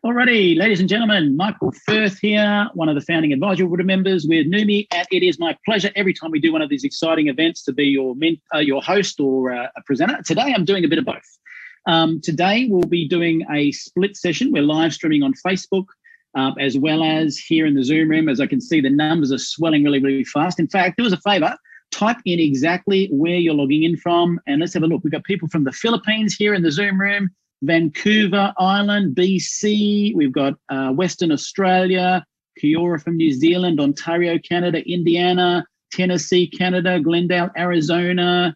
Alrighty, ladies and gentlemen, Michael Firth here, one of the founding advisory board members with Neum, and it is my pleasure every time we do one of these exciting events to be your host or a presenter. Today, I'm doing a bit of both. Today, we'll be doing a split session. We're live streaming on Facebook, as well as here in the Zoom room. As I can see, the numbers are swelling really, really fast. In fact, do us a favor, type in exactly where you're logging in from, and let's have a look. We've got people from the Philippines here in the Zoom room, Vancouver Island, BC. We've got Western Australia, Kiora from New Zealand, Ontario, Canada, Indiana, Tennessee, Canada, Glendale, Arizona,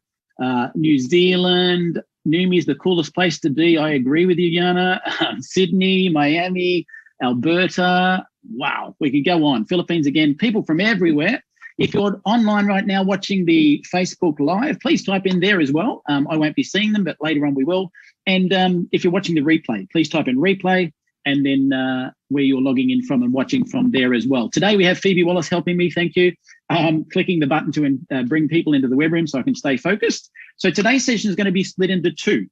New Zealand. Neum is the coolest place to be. I agree with you, Yana. Sydney, Miami, Alberta. Wow, we could go on. Philippines again, people from everywhere. If you're online right now watching the Facebook Live, please type in there as well. I won't be seeing them, but later on we will. And if you're watching the replay, please type in replay and then where you're logging in from and watching from there as well. Today we have Phoebe Wallace helping me, thank you. Clicking the button to bring people into the web room so I can stay focused. So today's session is going to be split into two.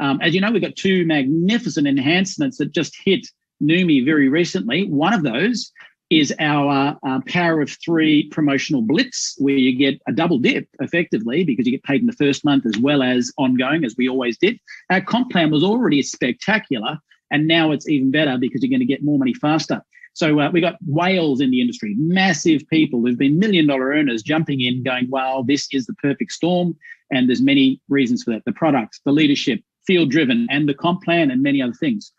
As you know, we've got two magnificent enhancements that just hit Neum very recently. One of those is our Power of Three promotional blitz, where you get a double dip effectively because you get paid in the first month as well as ongoing, as we always did. Our comp plan was already spectacular, and now it's even better because you're going to get more money faster. So we got whales in the industry, massive people who've been $1 million earners jumping in going, wow, this is the perfect storm. And there's many reasons for that. The products, the leadership, field driven, and the comp plan and many other things.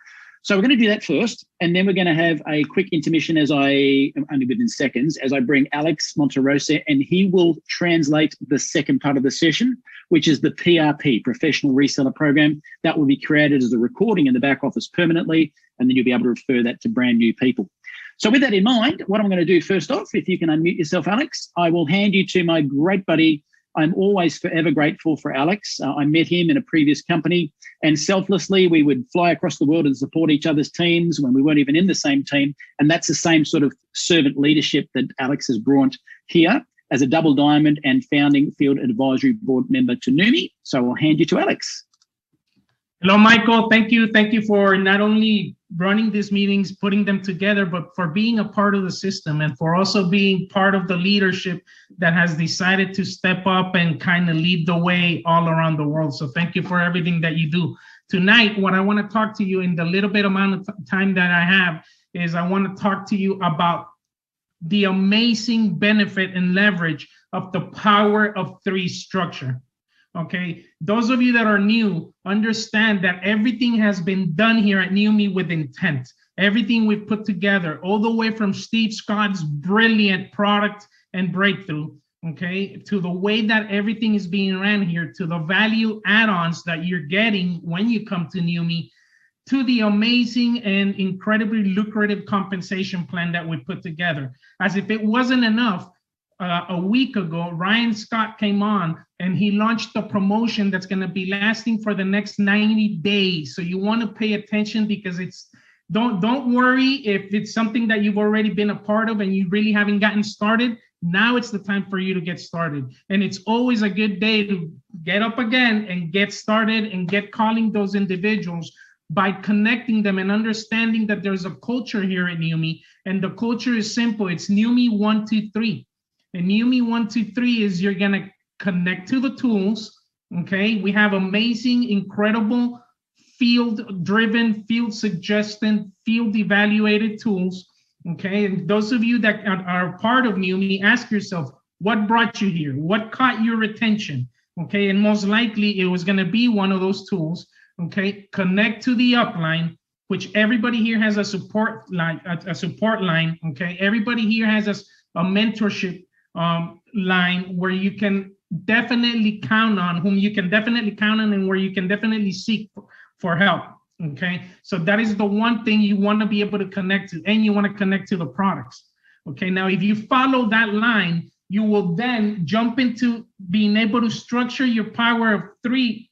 So we're going to do that first, and then we're going to have a quick intermission only within seconds, as I bring Alex Monterosa, and he will translate the second part of the session, which is the PRP, Professional Reseller Program. That will be created as a recording in the back office permanently, and then you'll be able to refer that to brand new people. So with that in mind, what I'm going to do first off, if you can unmute yourself, Alex, I will hand you to my great buddy. I'm always forever grateful for Alex. I met him in a previous company, and selflessly, we would fly across the world and support each other's teams when we weren't even in the same team. And that's the same sort of servant leadership that Alex has brought here as a double diamond and founding field advisory board member to Neum. So I'll hand you to Alex. Hello, Michael. Thank you. Thank you for not only running these meetings, putting them together, but for being a part of the system and for also being part of the leadership that has decided to step up and kind of lead the way all around the world. So thank you for everything that you do. Tonight, what I want to talk to you in the little bit amount of time that I have is I want to talk to you about the amazing benefit and leverage of the power of three structure. Okay, those of you that are new, understand that everything has been done here at Neum with intent. Everything we've put together, all the way from Steve Scott's brilliant product and breakthrough, okay, to the way that everything is being ran here, to the value add-ons that you're getting when you come to Neum, to the amazing and incredibly lucrative compensation plan that we put together. As if it wasn't enough, a week ago, Ryan Scott came on and he launched a promotion that's going to be lasting for the next 90 days. So you want to pay attention because don't worry if it's something that you've already been a part of and you really haven't gotten started. Now it's the time for you to get started. And it's always a good day to get up again and get started and get calling those individuals by connecting them and understanding that there's a culture here at Neum. And the culture is simple. It's Neum 1, 2, 3. And Neum 1, 2, 3 is you're going to connect to the tools, okay? We have amazing, incredible field-driven, field-suggested, field-evaluated tools, okay? And those of you that are part of Neum, ask yourself, what brought you here? What caught your attention, okay? And most likely it was going to be one of those tools, okay? Connect to the upline, which everybody here has a support line, okay? Everybody here has a mentorship line where you can definitely count on, and where you can definitely seek for help, okay? So that is the one thing you want to be able to connect to, and you want to connect to the products, okay? Now, if you follow that line, you will then jump into being able to structure your power of three,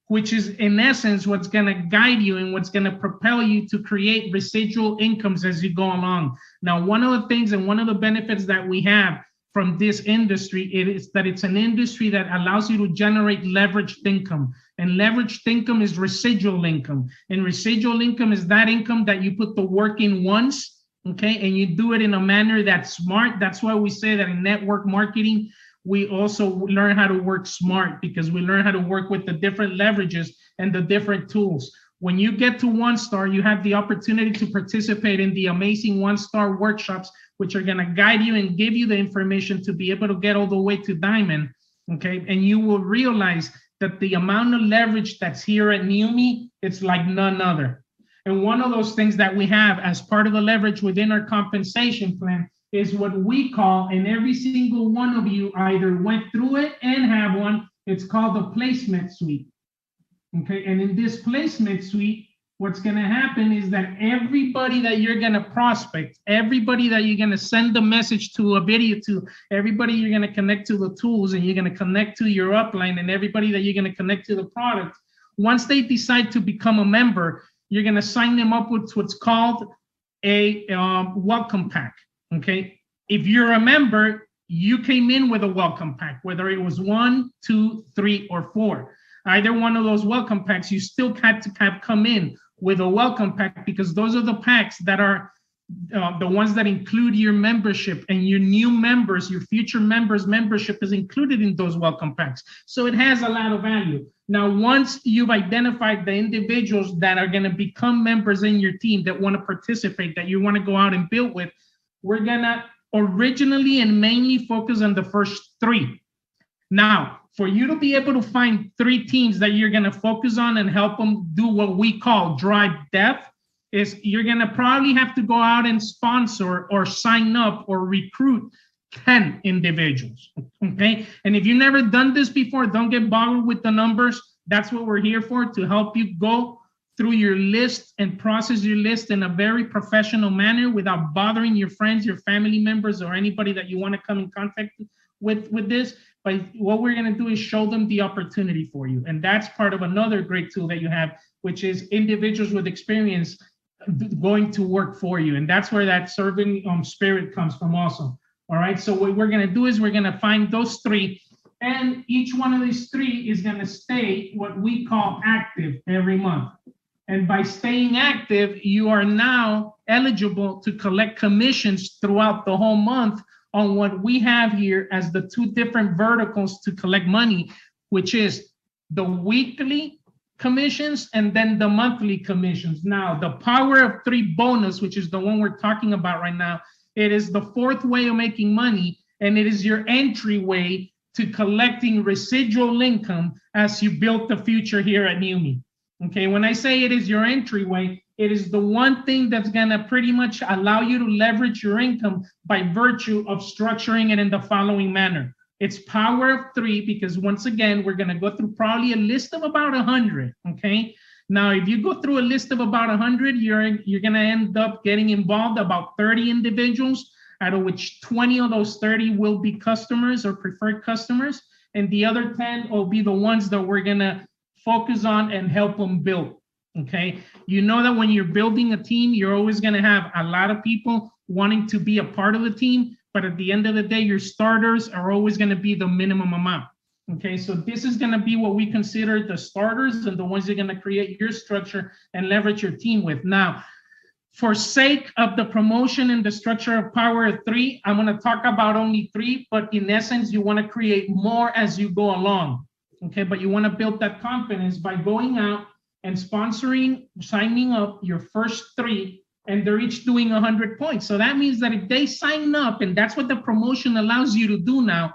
which is in essence what's going to guide you and what's going to propel you to create residual incomes as you go along. Now, one of the things and one of the benefits that we have from this industry is that it's an industry that allows you to generate leveraged income. And leveraged income is residual income. And residual income is that income that you put the work in once, okay? And you do it in a manner that's smart. That's why we say that in network marketing, we also learn how to work smart, because we learn how to work with the different leverages and the different tools. When you get to 1-star, you have the opportunity to participate in the amazing 1-star workshops, which are going to guide you and give you the information to be able to get all the way to diamond, okay? And you will realize that the amount of leverage that's here at Neum, it's like none other. And one of those things that we have as part of the leverage within our compensation plan is what we call, and every single one of you either went through it and have one, it's called the placement suite. Okay, and in this placement suite, what's going to happen is that everybody that you're going to prospect, everybody that you're going to send a message to, a video to, everybody you're going to connect to the tools, and you're going to connect to your upline, and everybody that you're going to connect to the product, once they decide to become a member, you're going to sign them up with what's called a welcome pack. Okay, if you're a member, you came in with a welcome pack, whether it was 1, 2, 3, or 4. Either one of those welcome packs, you still had to have come in with a welcome pack, because those are the packs that are the ones that include your membership, and your new members, your future members' membership is included in those welcome packs. So it has a lot of value. Now, once you've identified the individuals that are going to become members in your team, that want to participate, that you want to go out and build with, we're going to originally and mainly focus on the first 3. Now, for you to be able to find 3 teams that you're going to focus on and help them do what we call drive depth, is you're going to probably have to go out and sponsor or sign up or recruit 10 individuals, okay? And if you've never done this before, don't get bothered with the numbers. That's what we're here for, to help you go through your list and process your list in a very professional manner without bothering your friends, your family members, or anybody that you want to come in contact with this. But what we're going to do is show them the opportunity for you. And that's part of another great tool that you have, which is individuals with experience going to work for you. And that's where that serving spirit comes from also. All right. So what we're going to do is we're going to find those 3, and each one of these 3 is going to stay what we call active every month. And by staying active, you are now eligible to collect commissions throughout the whole month on what we have here as the 2 different verticals to collect money, which is the weekly commissions and then the monthly commissions. Now, the power of 3 bonus, which is the one we're talking about right now, it is the 4th way of making money, and it is your entryway to collecting residual income as you build the future here at Neum. Okay, when I say it is your entryway, it is the one thing that's gonna pretty much allow you to leverage your income by virtue of structuring it in the following manner. It's power of 3, because once again, we're gonna go through probably a list of about 100, okay? Now, if you go through a list of about 100, you're gonna end up getting involved about 30 individuals, out of which 20 of those 30 will be customers or preferred customers, and the other 10 will be the ones that we're gonna focus on and help them build. Okay, you know that when you're building a team, you're always going to have a lot of people wanting to be a part of the team, but at the end of the day, your starters are always going to be the minimum amount. Okay, so this is going to be what we consider the starters and the ones you're going to create your structure and leverage your team with. Now, for sake of the promotion and the structure of power of 3, I'm going to talk about only 3, but in essence, you want to create more as you go along. Okay, but you want to build that confidence by going out and sponsoring, signing up your first 3, and they're each doing 100 points. So that means that if they sign up, and that's what the promotion allows you to do now,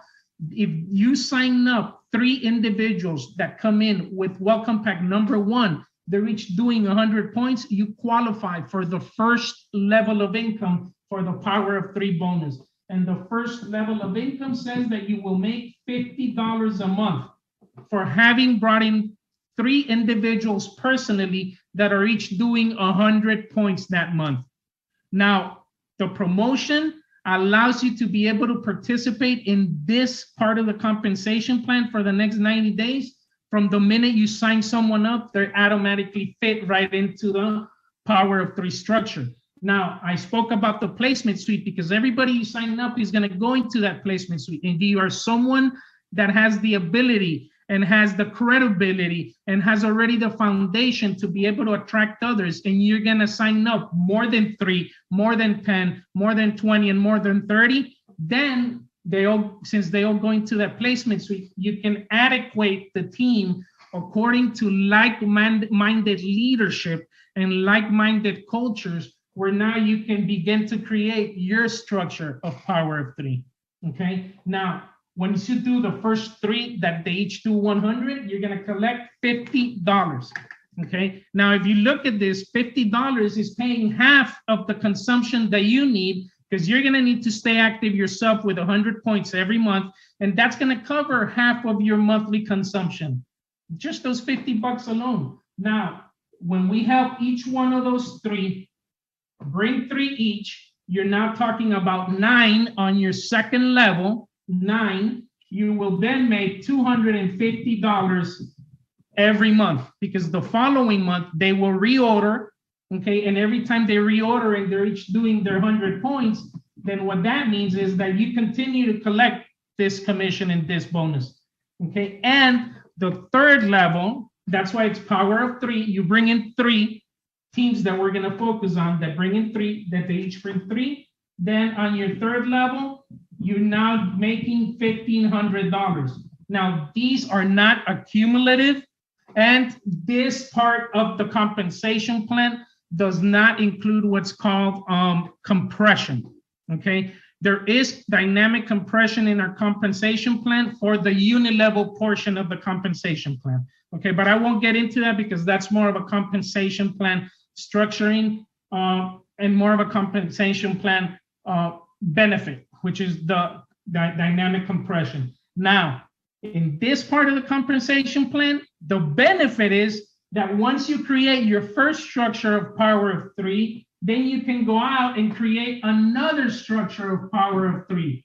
if you sign up 3 individuals that come in with welcome pack number 1, they're each doing 100 points, you qualify for the first level of income for the power of 3 bonus. And the first level of income says that you will make $50 a month for having brought in 3 individuals personally that are each doing 100 points that month. Now, the promotion allows you to be able to participate in this part of the compensation plan for the next 90 days. From the minute you sign someone up, they're automatically fit right into the power of 3 structure. Now, I spoke about the placement suite because everybody you sign up is going to go into that placement suite. And you are someone that has the ability and has the credibility and has already the foundation to be able to attract others, and you're going to sign up more than 3, more than 10, more than 20, and more than 30, then since they all go into that placement suite, you can adequate the team according to like-minded leadership and like-minded cultures, where now you can begin to create your structure of Power of 3. Okay, now once you do the first 3 that they each do 100, you're going to collect $50. Okay, now if you look at this, $50 is paying half of the consumption that you need, because you're going to need to stay active yourself with 100 points every month, and that's going to cover half of your monthly consumption, just those $50 alone. Now, when we help each one of those 3 bring 3 each, you're now talking about 9 on your second level. 9, you will then make $250 every month, because the following month they will reorder. Okay, and every time they reorder and they're each doing their 100 points, then what that means is that you continue to collect this commission and this bonus. Okay, and the third level, that's why it's Power of 3. You bring in 3 teams that we're going to focus on, that bring in 3, that they each bring 3. Then on your third level, you're now making $1,500. Now, these are not accumulative, and this part of the compensation plan does not include what's called compression. Okay, there is dynamic compression in our compensation plan for the unilevel portion of the compensation plan. Okay, but I won't get into that because that's more of a compensation plan structuring and more of a compensation plan benefit, which is the dynamic compression. Now, in this part of the compensation plan, the benefit is that once you create your first structure of Power of 3, then you can go out and create another structure of Power of 3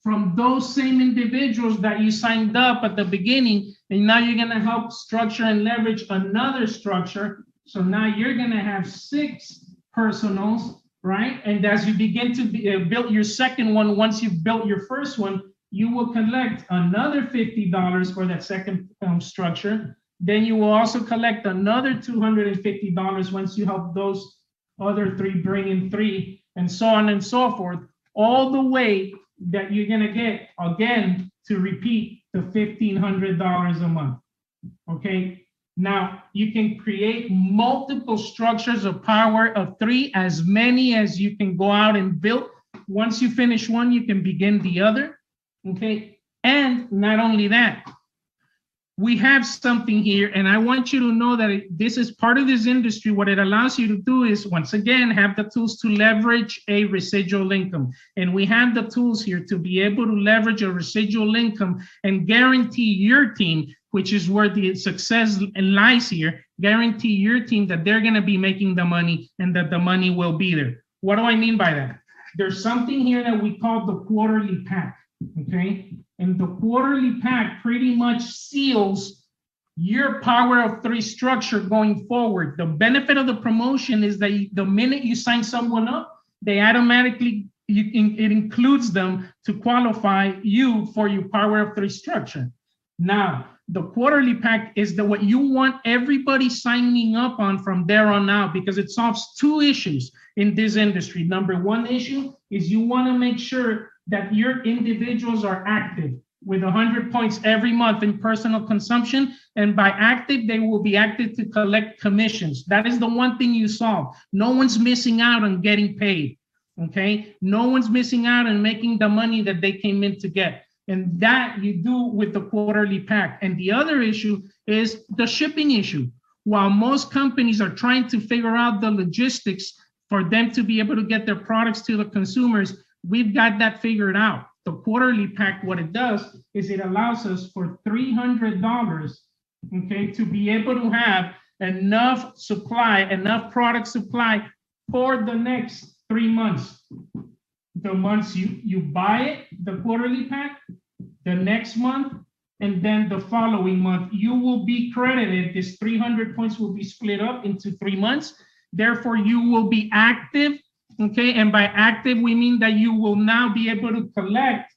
from those same individuals that you signed up at the beginning, and now you're going to help structure and leverage another structure. So now you're going to have 6 personals, right? And as you begin to build your second one, once you've built your first one, you will collect another $50 for that second structure. Then you will also collect another $250 once you help those other 3 bring in 3, and so on and so forth, all the way that you're going to get, again, to repeat, the $1,500 a month. Okay, now you can create multiple structures of Power of 3, as many as you can go out and build. Once you finish one, you can begin the other. Okay, and not only that, we have something here, and I want you to know that this is part of this industry. What it allows you to do is, once again, have the tools to leverage a residual income. And we have the tools here to be able to leverage a residual income and guarantee your team, which is where the success lies here, guarantee your team that they're going to be making the money and that the money will be there. What do I mean by that? There's something here that we call the quarterly pack. Okay, and the quarterly pack pretty much seals your Power of 3 structure going forward. The benefit of the promotion is that the minute you sign someone up, they automatically, it includes them to qualify you for your Power of 3 structure. Now, the quarterly pack is what you want everybody signing up on from there on out, because it solves 2 issues in this industry. Number 1 issue is you want to make sure that your individuals are active with 100 points every month in personal consumption. And by active, they will be active to collect commissions. That is the one thing you solve. No one's missing out on getting paid, okay? No one's missing out on making the money that they came in to get. And that you do with the quarterly pack. And the other issue is the shipping issue. While most companies are trying to figure out the logistics for them to be able to get their products to the consumers, we've got that figured out. The quarterly pack, what it does is it allows us for $300, okay, to be able to have enough supply, enough product supply for the next 3 months. The months you buy it, the quarterly pack, the next month, and then the following month, you will be credited. This 300 points will be split up into 3 months. Therefore, you will be active, okay? And by active, we mean that you will now be able to collect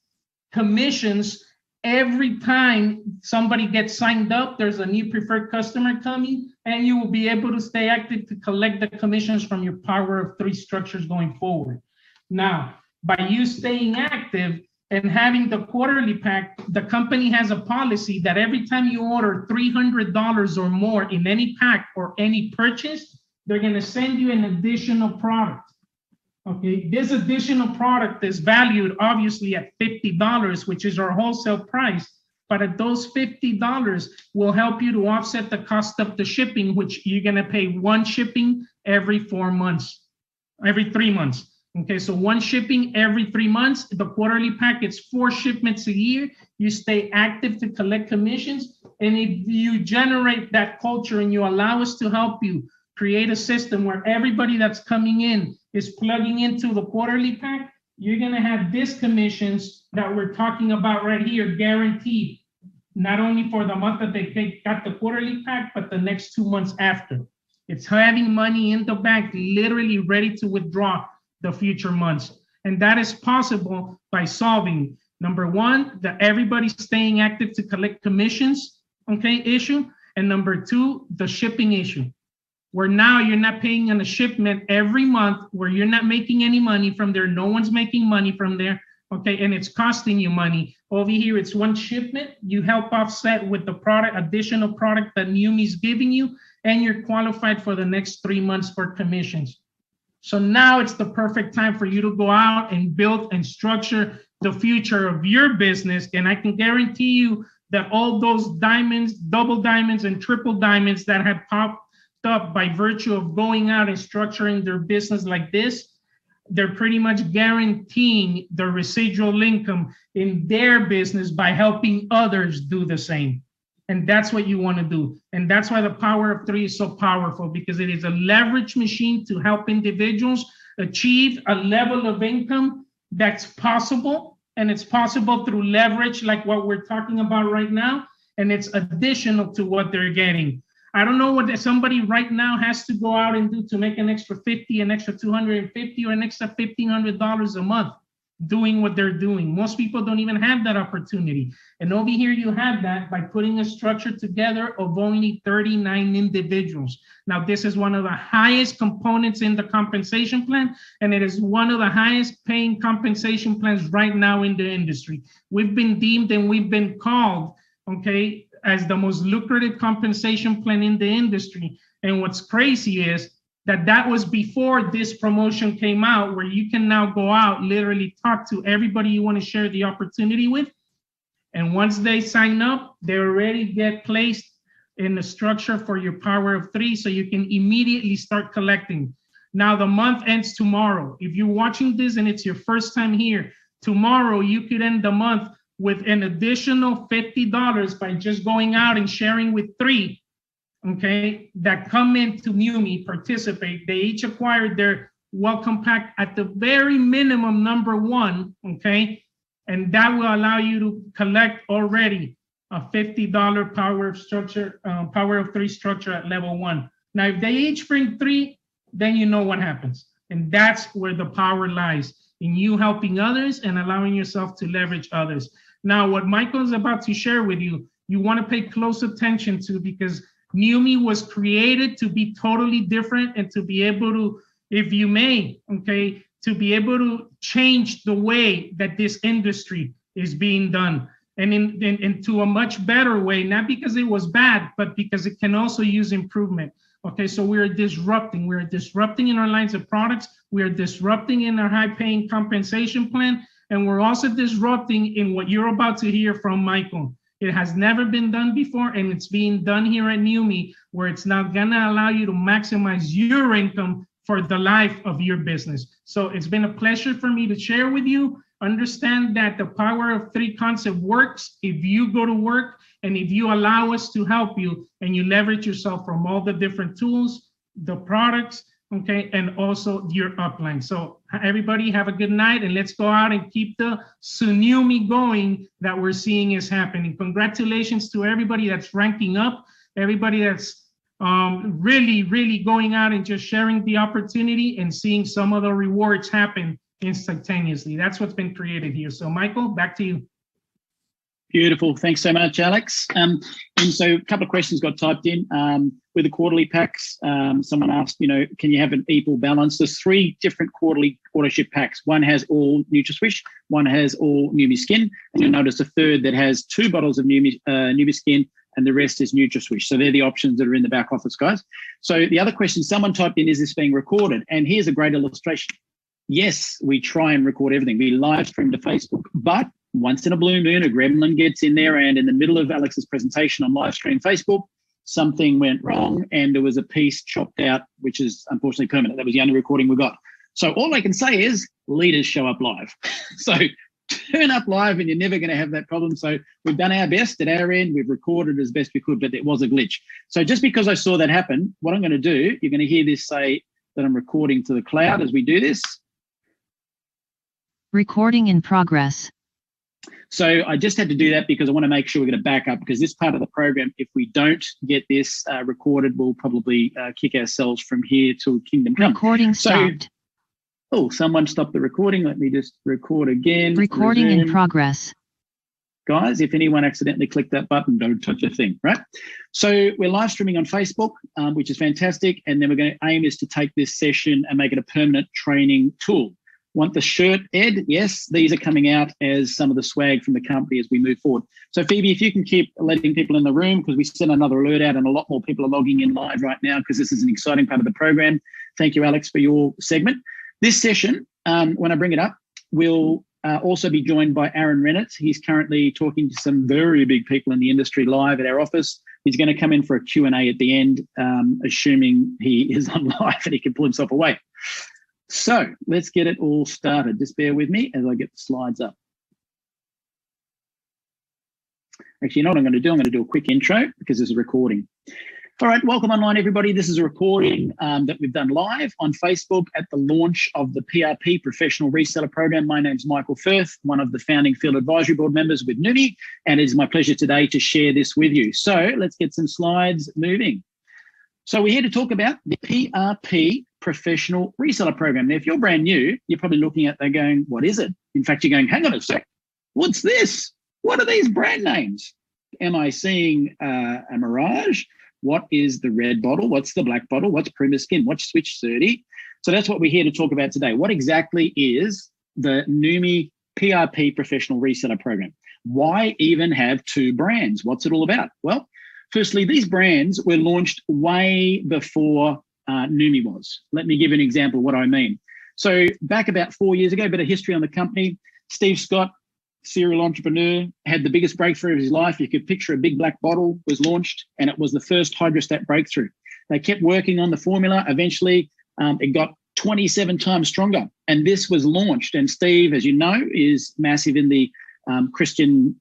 commissions every time somebody gets signed up. There's a new preferred customer coming, and you will be able to stay active to collect the commissions from your power of three structures going forward. Now, by you staying active and having the quarterly pack, the company has a policy that every time you order $300 or more in any pack or any purchase, they're going to send you an additional product. Okay, this additional product is valued obviously at $50, which is our wholesale price. But at those $50 will help you to offset the cost of the shipping, which you're going to pay one shipping every 4 months, every 3 months. Okay, so one shipping every 3 months. The quarterly pack is 4 shipments a year. You stay active to collect commissions. And if you generate that culture and you allow us to help you create a system where everybody that's coming in is plugging into the quarterly pack, you're going to have these commissions that we're talking about right here guaranteed, not only for the month that they got the quarterly pack, but the next 2 months after. It's having money in the bank, literally ready to withdraw the future months. And that is possible by solving, number one, that everybody's staying active to collect commissions, okay, issue. And number two, the shipping issue, where now you're not paying on a shipment every month, where you're not making any money from there. No one's making money from there, okay? And it's costing you money. Over here, it's one shipment. You help offset with the product, additional product that Neum is giving you, and you're qualified for the next 3 months for commissions. So now it's the perfect time for you to go out and build and structure the future of your business. And I can guarantee you that all those diamonds, double diamonds, and triple diamonds that have popped up by virtue of going out and structuring their business like this, they're pretty much guaranteeing the residual income in their business by helping others do the same. And that's what you want to do. And that's why the power of three is so powerful, because it is a leverage machine to help individuals achieve a level of income that's possible. And it's possible through leverage, like what we're talking about right now. And it's additional to what they're getting. I don't know what somebody right now has to go out and do to make an extra 50, an extra 250, or an extra $1,500 a month doing what they're doing. Most people don't even have that opportunity. And over here, you have that by putting a structure together of only 39 individuals. Now, this is one of the highest components in the compensation plan, and it is one of the highest paying compensation plans right now in the industry. We've been deemed and we've been called, okay, as the most lucrative compensation plan in the industry. And what's crazy is that was before this promotion came out, where you can now go out, literally talk to everybody you want to share the opportunity with. And once they sign up, they already get placed in the structure for your power of three, so you can immediately start collecting. Now, the month ends tomorrow. If you're watching this and it's your first time here, tomorrow you could end the month with an additional $50 by just going out and sharing with three, okay, that come into Neum, participate. They each acquired their welcome pack at the very minimum number one, okay? And that will allow you to collect already a $50 power of three structure at level one. Now, if they each bring three, then you know what happens. And that's where the power lies, in you helping others and allowing yourself to leverage others. Now, what Michael is about to share with you, you want to pay close attention to, because Neum was created to be totally different and to be able to, if you may, okay, to be able to change the way that this industry is being done, and into a much better way, not because it was bad, but because it can also use improvement. Okay, so we're disrupting in our lines of products, we are disrupting in our high-paying compensation plan, and we're also disrupting in what you're about to hear from Michael. It has never been done before, and it's being done here at Neum, where it's now gonna allow you to maximize your income for the life of your business. So it's been a pleasure for me to share with you. Understand that the power of three concept works if you go to work and if you allow us to help you and you leverage yourself from all the different tools, the products, okay, and also your upline. So everybody have a good night, and let's go out and keep the tsunami going that we're seeing is happening. Congratulations to everybody that's ranking up, everybody that's really, really going out and just sharing the opportunity and seeing some of the rewards happen instantaneously. That's what's been created here. So Michael, back to you. Beautiful. Thanks so much, Alex. And so a couple of questions got typed in. With the quarterly packs, someone asked, can you have an equal balance? There's 3 different quarterly auto-ship packs. One has all NutraSwish, one has all Neum Skin, and you'll notice a third that has 2 bottles of Neum Skin, and the rest is NutraSwish. So they're the options that are in the back office, guys. So the other question someone typed in, is this being recorded? And here's a great illustration. Yes, we try and record everything. We live stream to Facebook, but once in a blue moon, a gremlin gets in there, and in the middle of Alex's presentation on live stream Facebook, something went wrong and there was a piece chopped out, which is unfortunately permanent. That was the only recording we got. So all I can say is leaders show up live. So turn up live and you're never going to have that problem. So we've done our best at our end. We've recorded as best we could, but it was a glitch. So just because I saw that happen, what I'm going to do, you're going to hear this say that I'm recording to the cloud as we do this. Recording in progress. So I just had to do that because I want to make sure we're going to back up, because this part of the program, if we don't get this recorded, we'll probably kick ourselves from here till Kingdom Come. Recording stopped. Oh, someone stopped the recording. Let me just record again. Recording in progress. Guys, if anyone accidentally clicked that button, don't touch a thing, right? So we're live streaming on Facebook, which is fantastic. And then we're going to aim is to take this session and make it a permanent training tool. Want the shirt, Ed? Yes, these are coming out as some of the swag from the company as we move forward. So Phoebe, if you can keep letting people in the room, because we sent another alert out and a lot more people are logging in live right now because this is an exciting part of the program. Thank you, Alex, for your segment. This session, when I bring it up, will also be joined by Aaron Rennett. He's currently talking to some very big people in the industry live at our office. He's going to come in for a Q&A at the end, assuming he is on live and he can pull himself away. So let's get it all started. Just bear with me as I get the slides up. Actually, you know what I'm going to do? I'm going to do a quick intro because there's a recording. All right, welcome online, everybody. This is a recording that we've done live on Facebook at the launch of the PRP Professional Reseller Program. My name's Michael Firth, one of the founding Field Advisory Board members with Neum, and it is my pleasure today to share this with you. So let's get some slides moving. So we're here to talk about the PRP Professional Reseller Program. Now, if you're brand new, you're probably looking at that going, what is it? In fact, you're going, hang on a sec, what's this? What are these brand names? Am I seeing a mirage? What is the red bottle? What's the black bottle? What's Prima Skin? What's Switch 30? So that's what we're here to talk about today. What exactly is the Neum PRP Professional Reseller Program? Why even have 2 brands? What's it all about? Well, firstly, these brands were launched way before Neum was. Let me give an example of what I mean. So back about 4 years ago, a bit of history on the company. Steve Scott, serial entrepreneur, had the biggest breakthrough of his life. You could picture a big black bottle was launched, and it was the first hydrostat breakthrough. They kept working on the formula. Eventually, it got 27 times stronger, and this was launched. And Steve, as you know, is massive in the Christian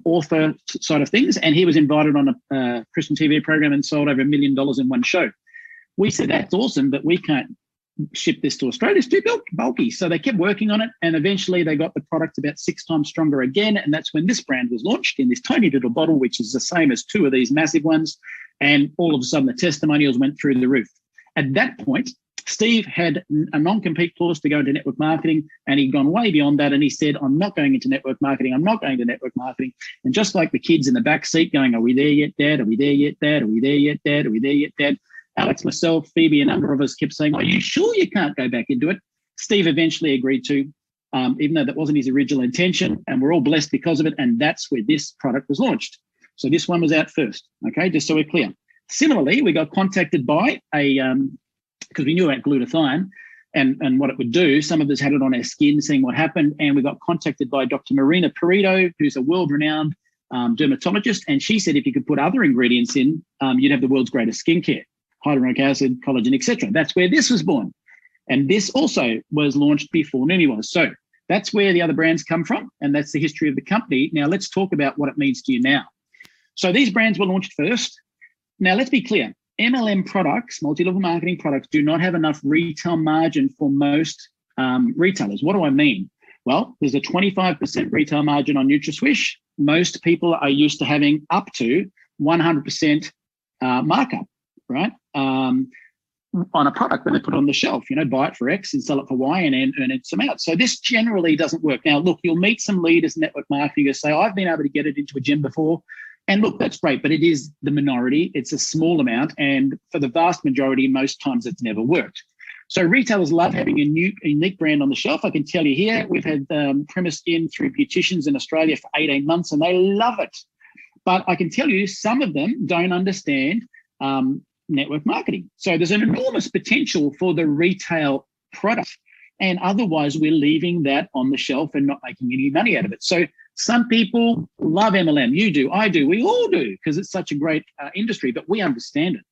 author side of things, and he was invited on a Christian TV program and sold over $1 million in one show. We said, that's awesome, but we can't ship this to Australia. It's too bulky. So they kept working on it, and eventually they got the product about 6 times stronger again, and that's when this brand was launched in this tiny little bottle, which is the same as 2 of these massive ones, and all of a sudden the testimonials went through the roof. At that point, Steve had a non-compete clause to go into network marketing, and he'd gone way beyond that, and he said, I'm not going into network marketing. I'm not going to network marketing. And just like the kids in the back seat going, are we there yet, Dad? Are we there yet, Dad? Are we there yet, Dad? Are we there yet, Dad? Alex, myself, Phoebe, a number of us kept saying, are you sure you can't go back into it? Steve eventually agreed to, even though that wasn't his original intention, and we're all blessed because of it, and that's where this product was launched. So this one was out first, okay, just so we're clear. Similarly, we got contacted by because we knew about glutathione and what it would do. Some of us had it on our skin, seeing what happened, and we got contacted by Dr. Marina Perito, who's a world-renowned dermatologist, and she said if you could put other ingredients in, you'd have the world's greatest skincare. Hyaluronic acid, collagen, etc. That's where this was born. And this also was launched before Neum was. So that's where the other brands come from, and that's the history of the company. Now let's talk about what it means to you now. So these brands were launched first. Now let's be clear. MLM products, multi-level marketing products, do not have enough retail margin for most retailers. What do I mean? Well, there's a 25% retail margin on NutraSwish. Most people are used to having up to 100% markup. right? On a product when they put it on the shelf, buy it for X and sell it for Y and earn it some out. So this generally doesn't work. Now, look, you'll meet some leaders in network marketing who say, I've been able to get it into a gym before. And look, that's great, but it is the minority. It's a small amount. And for the vast majority, most times it's never worked. So retailers love having a unique brand on the shelf. I can tell you here, we've had premised in through beauticians in Australia for 18 months and they love it. But I can tell you some of them don't understand network marketing. So there's an enormous potential for the retail product. And otherwise, we're leaving that on the shelf and not making any money out of it. So some people love MLM. You do, I do, we all do, because it's such a great industry, but we understand it.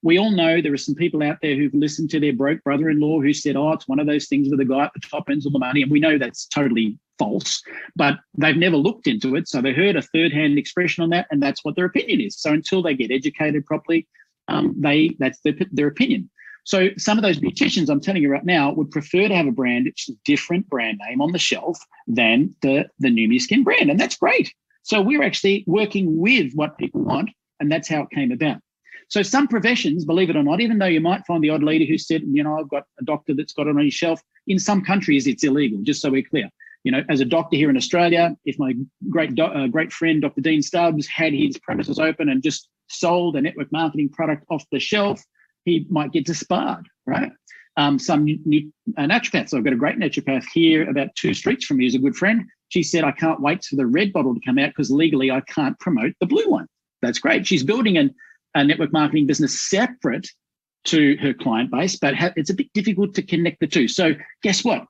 We all know there are some people out there who've listened to their broke brother-in-law who said, oh, it's one of those things where the guy at the top earns all the money. And we know that's totally false, but they've never looked into it. So they heard a third-hand expression on that, and that's what their opinion is. So until they get educated properly, that's their opinion. So some of those beauticians, I'm telling you right now, would prefer to have a brand, it's a different brand name on the shelf than the Neum Skin brand. And that's great. So we're actually working with what people want, and that's how it came about. So some professions, believe it or not, even though you might find the odd lady who said, I've got a doctor that's got it on his shelf, in some countries it's illegal, just so we're clear. As a doctor here in Australia, if my great friend, Dr. Dean Stubbs, had his premises open and just sold a network marketing product off the shelf, he might get disbarred, right? Some new naturopaths. I've got a great naturopath here about 2 streets from me who's a good friend. She said, I can't wait for the red bottle to come out because legally I can't promote the blue one. That's great. She's building a network marketing business separate to her client base, but it's a bit difficult to connect the two. So guess what?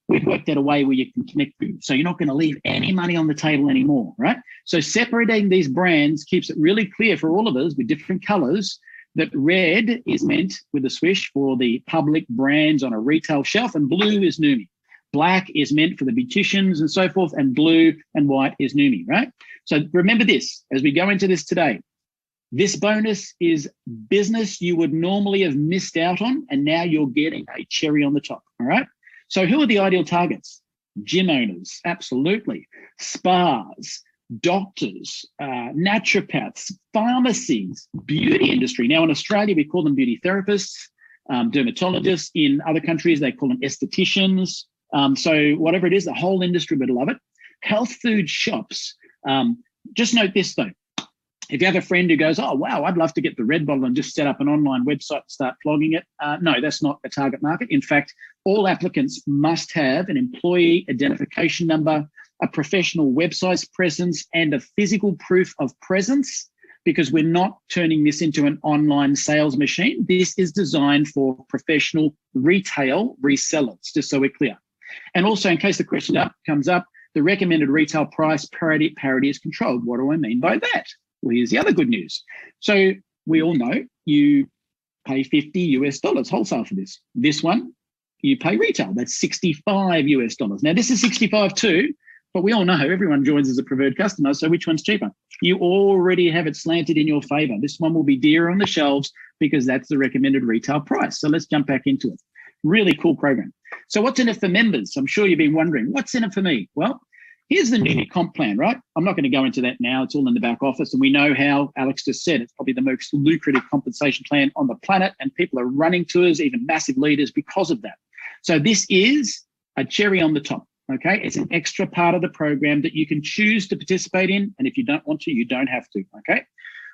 We've worked out a way where you can connect them. So you're not going to leave any money on the table anymore, right? So separating these brands keeps it really clear for all of us with different colors that red is meant with a swish for the public brands on a retail shelf, and blue is Neum. Black is meant for the beauticians and so forth, and blue and white is Neum, right? So remember this as we go into this today. This bonus is business you would normally have missed out on, and now you're getting a cherry on the top, all right? So who are the ideal targets? Gym owners, absolutely. Spas, doctors, naturopaths, pharmacies, beauty industry. Now in Australia, we call them beauty therapists, dermatologists. In other countries, they call them estheticians. So whatever it is, the whole industry would love it. Health food shops. Just note this though. If you have a friend who goes, oh, wow, I'd love to get the red bottle and just set up an online website and start flogging it. No, that's not a target market. In fact, all applicants must have an employee identification number, a professional website presence, and a physical proof of presence, because we're not turning this into an online sales machine. This is designed for professional retail resellers, just so we're clear. And also, in case the question comes up, the recommended retail price parity is controlled. What do I mean by that? Well, here's the other good news. So we all know you pay $50 wholesale for this. This one, you pay retail. That's $65. Now, this is 65 too, but we all know everyone joins as a preferred customer. So which one's cheaper? You already have it slanted in your favor. This one will be dearer on the shelves because that's the recommended retail price. So let's jump back into it. Really cool program. So what's in it for members? I'm sure you've been wondering, what's in it for me? Well, here's the Neum comp plan, right? I'm not going to go into that now. It's all in the back office. And we know how Alex just said, it's probably the most lucrative compensation plan on the planet. And people are running to us, even massive leaders, because of that. So this is a cherry on the top, okay? It's an extra part of the program that you can choose to participate in. And if you don't want to, you don't have to, okay?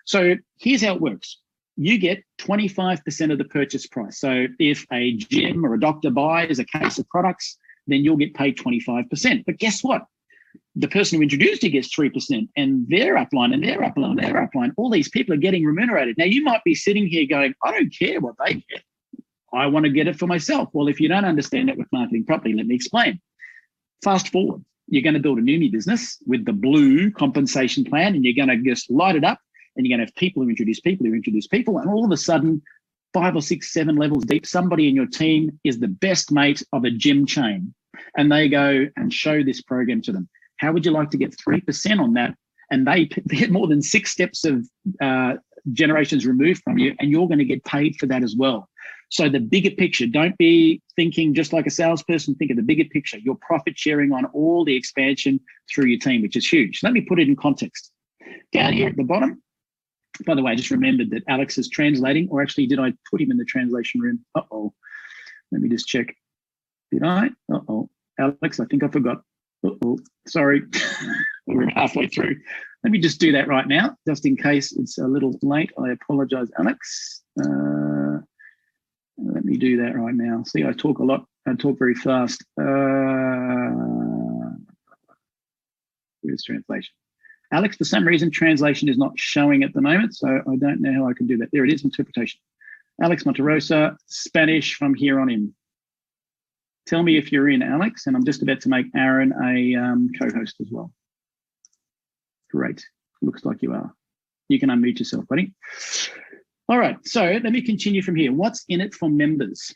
So here's how it works. You get 25% of the purchase price. So if a gym or a doctor buys a case of products, then you'll get paid 25%. But guess what? The person who introduced you gets 3%, and their upline and their upline and their upline. All these people are getting remunerated. Now, you might be sitting here going, I don't care what they get. I want to get it for myself. Well, if you don't understand network marketing properly, let me explain. Fast forward. You're going to build a Neum business with the blue compensation plan, and you're going to just light it up, and you're going to have people who introduce people, and all of a sudden, 5 or 6, 7 levels deep, somebody in your team is the best mate of a gym chain, and they go and show this program to them. How would you like to get 3% on that? And they get more than 6 steps of generations removed from you, and you're going to get paid for that as well. So the bigger picture, don't be thinking just like a salesperson, think of the bigger picture. You're profit sharing on all the expansion through your team, which is huge. Let me put it in context. Down here at the bottom, By the way, I just remembered that Alex is translating, or actually, did I put him in the translation room? Uh-oh. Let me just check. Did I? Uh-oh. Alex, I think I forgot. Uh-oh. Sorry. We're halfway through. Let me just do that right now, just in case it's a little late. I apologize, Alex. Let me do that right now. See, I talk a lot. I talk very fast. Here's translation. Alex, for some reason, translation is not showing at the moment, so I don't know how I can do that. There it is, interpretation. Alex Monterosa, Spanish from here on in. Tell me if you're in, Alex, and I'm just about to make Aaron a co-host as well. Great. Looks like you are. You can unmute yourself, buddy. All right, so let me continue from here. What's in it for members?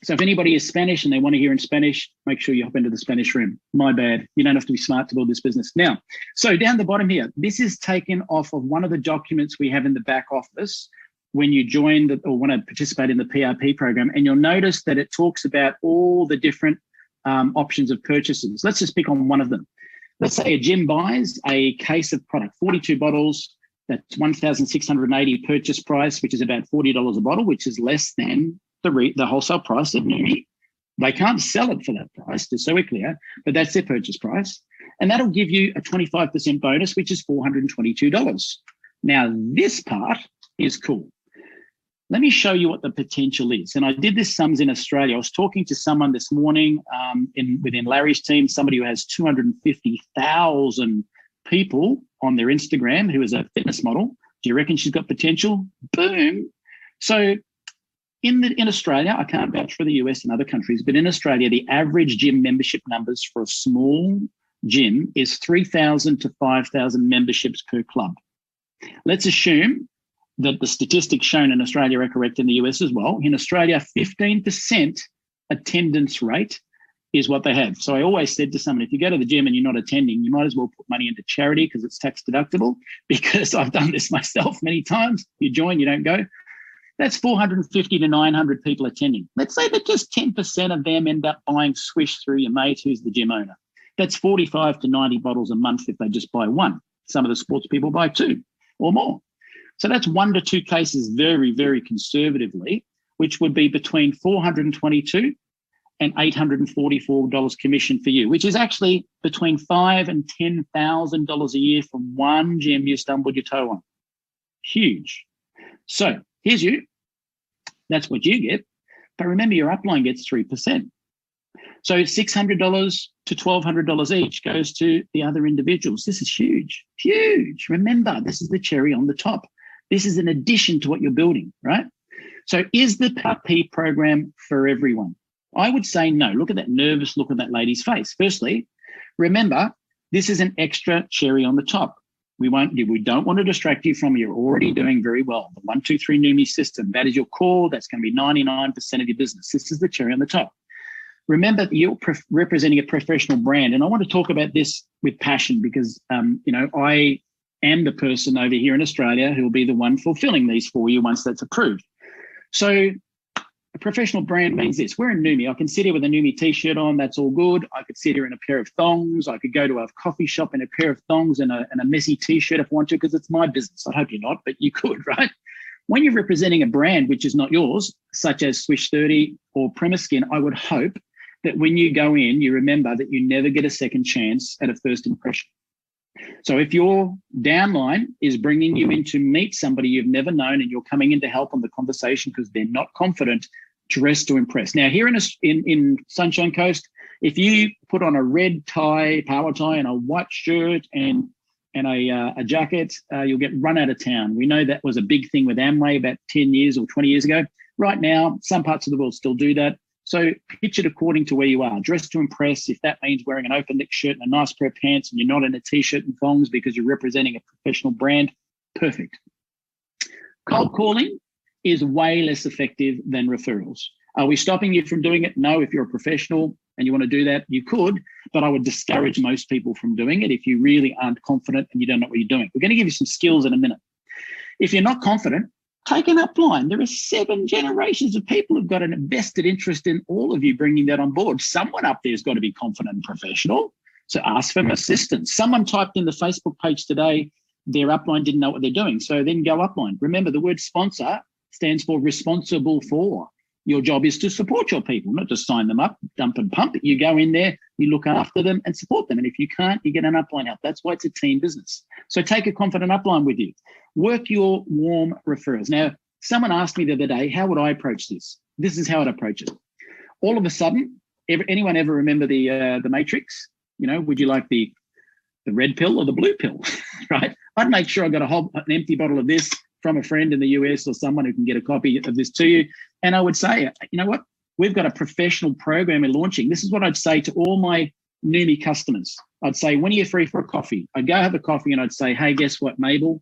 So if anybody is Spanish and they want to hear in Spanish, make sure you hop into the Spanish room. My bad. You don't have to be smart to build this business. Now, so down the bottom here, this is taken off of one of the documents we have in the back office when you join or want to participate in the PRP program. And you'll notice that it talks about all the different options of purchases. Let's just pick on one of them. Let's say a gym buys a case of product, 42 bottles. That's $1,680 purchase price, which is about $40 a bottle, which is less than the wholesale price of Neum. They can't sell it for that price, just so we're clear, but that's their purchase price. And that'll give you a 25% bonus, which is $422. Now, this part is cool. Let me show you what the potential is. And I did this sums in Australia. I was talking to someone this morning within Larry's team, somebody who has 250,000 people on their Instagram who is a fitness model. Do you reckon she's got potential? Boom. So in Australia, I can't vouch for the US and other countries, but in Australia, the average gym membership numbers for a small gym is 3,000 to 5,000 memberships per club. Let's assume that the statistics shown in Australia are correct in the US as well. In Australia, 15% attendance rate is what they have. So I always said to someone, if you go to the gym and you're not attending, you might as well put money into charity because it's tax deductible, because I've done this myself many times. You join, you don't go. That's 450 to 900 people attending. Let's say that just 10% of them end up buying Swish through your mate who's the gym owner. That's 45 to 90 bottles a month if they just buy one. Some of the sports people buy two or more. So that's 1 to 2 cases very, very conservatively, which would be between $422 and $844 commission for you, which is actually between $5,000 and $10,000 a year from one gym you stumbled your toe on. Huge. So here's you. That's what you get. But remember, your upline gets 3%. So $600 to $1,200 each goes to the other individuals. This is huge, huge. Remember, this is the cherry on the top. This is an addition to what you're building, right? So is the PRP program for everyone? I would say no. Look at that nervous look on that lady's face. Firstly, remember, this is an extra cherry on the top. We don't want to distract you from you're already doing very well. The 1, 2, 3 Neum system, that is your core. That's going to be 99% of your business. This is the cherry on the top. Remember that you're representing a professional brand. And I want to talk about this with passion because, I am the person over here in Australia who will be the one fulfilling these for you once that's approved. So a professional brand means this. We're in Neum. I can sit here with a Neum t-shirt on. That's all good. I could sit here in a pair of thongs. I could go to a coffee shop in a pair of thongs and a messy t-shirt if I want to, because it's my business. I hope you're not, but you could, right? When you're representing a brand which is not yours, such as Swish 30 or Premise Skin, I would hope that when you go in, you remember that you never get a second chance at a first impression. So if your downline is bringing you in to meet somebody you've never known and you're coming in to help on the conversation because they're not confident, dress to impress. Now, here in Sunshine Coast, if you put on a red tie, power tie, and a white shirt and a jacket, you'll get run out of town. We know that was a big thing with Amway about 10 years or 20 years ago. Right now, some parts of the world still do that. So pitch it according to where you are. Dress to impress. If that means wearing an open neck shirt and a nice pair of pants and you're not in a t-shirt and thongs because you're representing a professional brand, perfect. Cold calling is way less effective than referrals. Are we stopping you from doing it? No. If you're a professional and you want to do that, you could, but I would discourage most people from doing it if you really aren't confident and you don't know what you're doing. We're going to give you some skills in a minute. If you're not confident, take an upline. There are 7 generations of people who've got an invested interest in all of you bringing that on board. Someone up there has got to be confident and professional. So ask for assistance. Someone typed in the Facebook page today their upline didn't know what they're doing. So then go upline. Remember, the word sponsor stands for responsible for. Your job is to support your people, not just sign them up, dump and pump. You go in there, you look after them and support them. And if you can't, you get an upline help. That's why it's a team business. So take a confident upline with you. Work your warm referrals. Now, someone asked me the other day, how would I approach this? This is how I'd approach it. All of a sudden, anyone ever remember the Matrix? You know, would you like the red pill or the blue pill, right? I'd make sure I got an empty bottle of this from a friend in the US or someone who can get a copy of this to you. And I would say, you know what? We've got a professional program we're launching. This is what I'd say to all my Neum customers. I'd say, when are you free for a coffee? I'd go have a coffee and I'd say, hey, guess what, Mabel?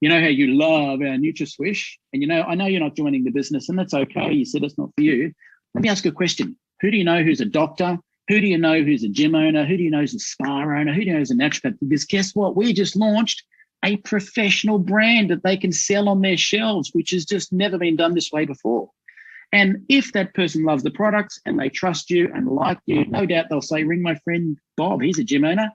You know how you love our NutraSwish? And you know, I know you're not joining the business and that's okay. You said it's not for you. Let me ask you a question. Who do you know who's a doctor? Who do you know who's a gym owner? Who do you know who's a spa owner? Who do you know who's a naturopath? Because guess what? We just launched a professional brand that they can sell on their shelves, which has just never been done this way before. And if that person loves the products and they trust you and like you, no doubt they'll say, ring my friend Bob, he's a gym owner.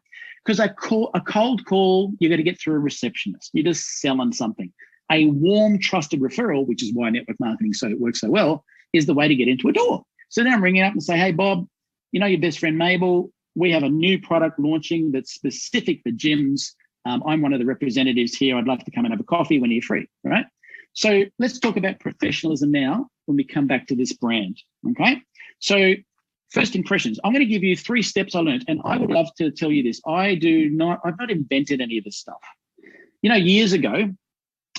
Because a cold call, you're going to get through a receptionist. You're just selling something. A warm, trusted referral, which is why network marketing works so well, is the way to get into a door. So then I'm ringing up and say, hey, Bob, you know your best friend Mabel, we have a new product launching that's specific for gyms. I'm one of the representatives here. I'd love to come and have a coffee when you're free, all right? So let's talk about professionalism now when we come back to this brand, okay? So first impressions. I'm going to give you 3 steps I learned, and I would love to tell you this. I've not invented any of this stuff. You know, years ago,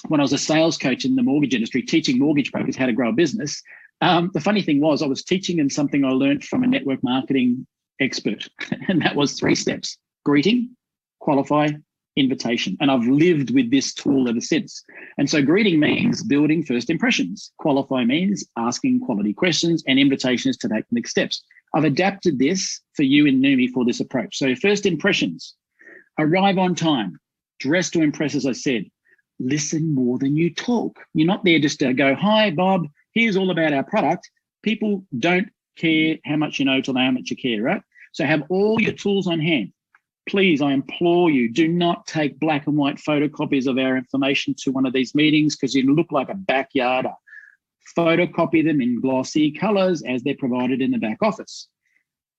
when I was a sales coach in the mortgage industry, teaching mortgage brokers how to grow a business, the funny thing was I was teaching them something I learned from a network marketing expert, and that was 3 steps: greeting, qualify, invitation. And I've lived with this tool ever since. And so greeting means building first impressions. Qualify means asking quality questions, and invitation is to take the next steps. I've adapted this for you in Neum for this approach. So first impressions: arrive on time, dress to impress, as I said, listen more than you talk. You're not there just to go, hi, Bob, here's all about our product. People don't care how much you know till they know how much you care, right? So have all your tools on hand. Please, I implore you, do not take black and white photocopies of our information to one of these meetings because you look like a backyarder. Photocopy them in glossy colors as they're provided in the back office.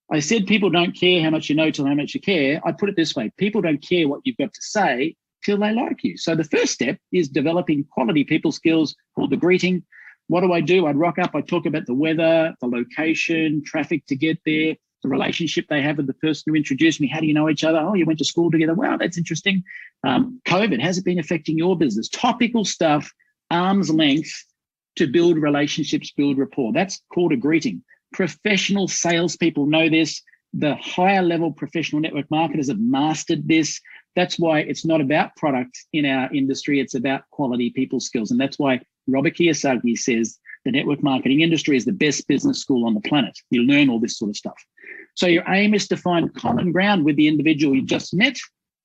I said people don't care how much you know till how much you care. I put it this way: people don't care what you've got to say till they like you. So the first step is developing quality people skills called the greeting. What do? I'd rock up, I'd talk about the weather, the location, traffic to get there, the relationship they have with the person who introduced me. How do you know each other? Oh, you went to school together. Wow, that's interesting. COVID, has it been affecting your business? Topical stuff, arm's length, to build relationships, build rapport. That's called a greeting. Professional salespeople know this. The higher level professional network marketers have mastered this. That's why it's not about product in our industry. It's about quality people skills. And that's why Robert Kiyosaki says the network marketing industry is the best business school on the planet. You learn all this sort of stuff. So your aim is to find common ground with the individual you just met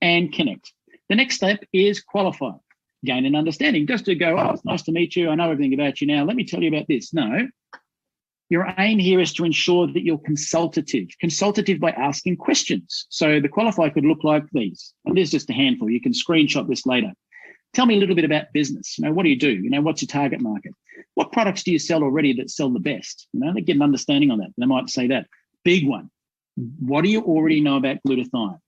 and connect. The next step is qualify, gain an understanding. Just to go, oh, it's nice to meet you. I know everything about you now. Let me tell you about this. No. Your aim here is to ensure that you're consultative by asking questions. So the qualify could look like these, and there's just a handful. You can screenshot this later. Tell me a little bit about business. What do you do? What's your target market? What products do you sell already that sell the best? They get an understanding on that. They might say that. Big one. What do you already know about glutathione?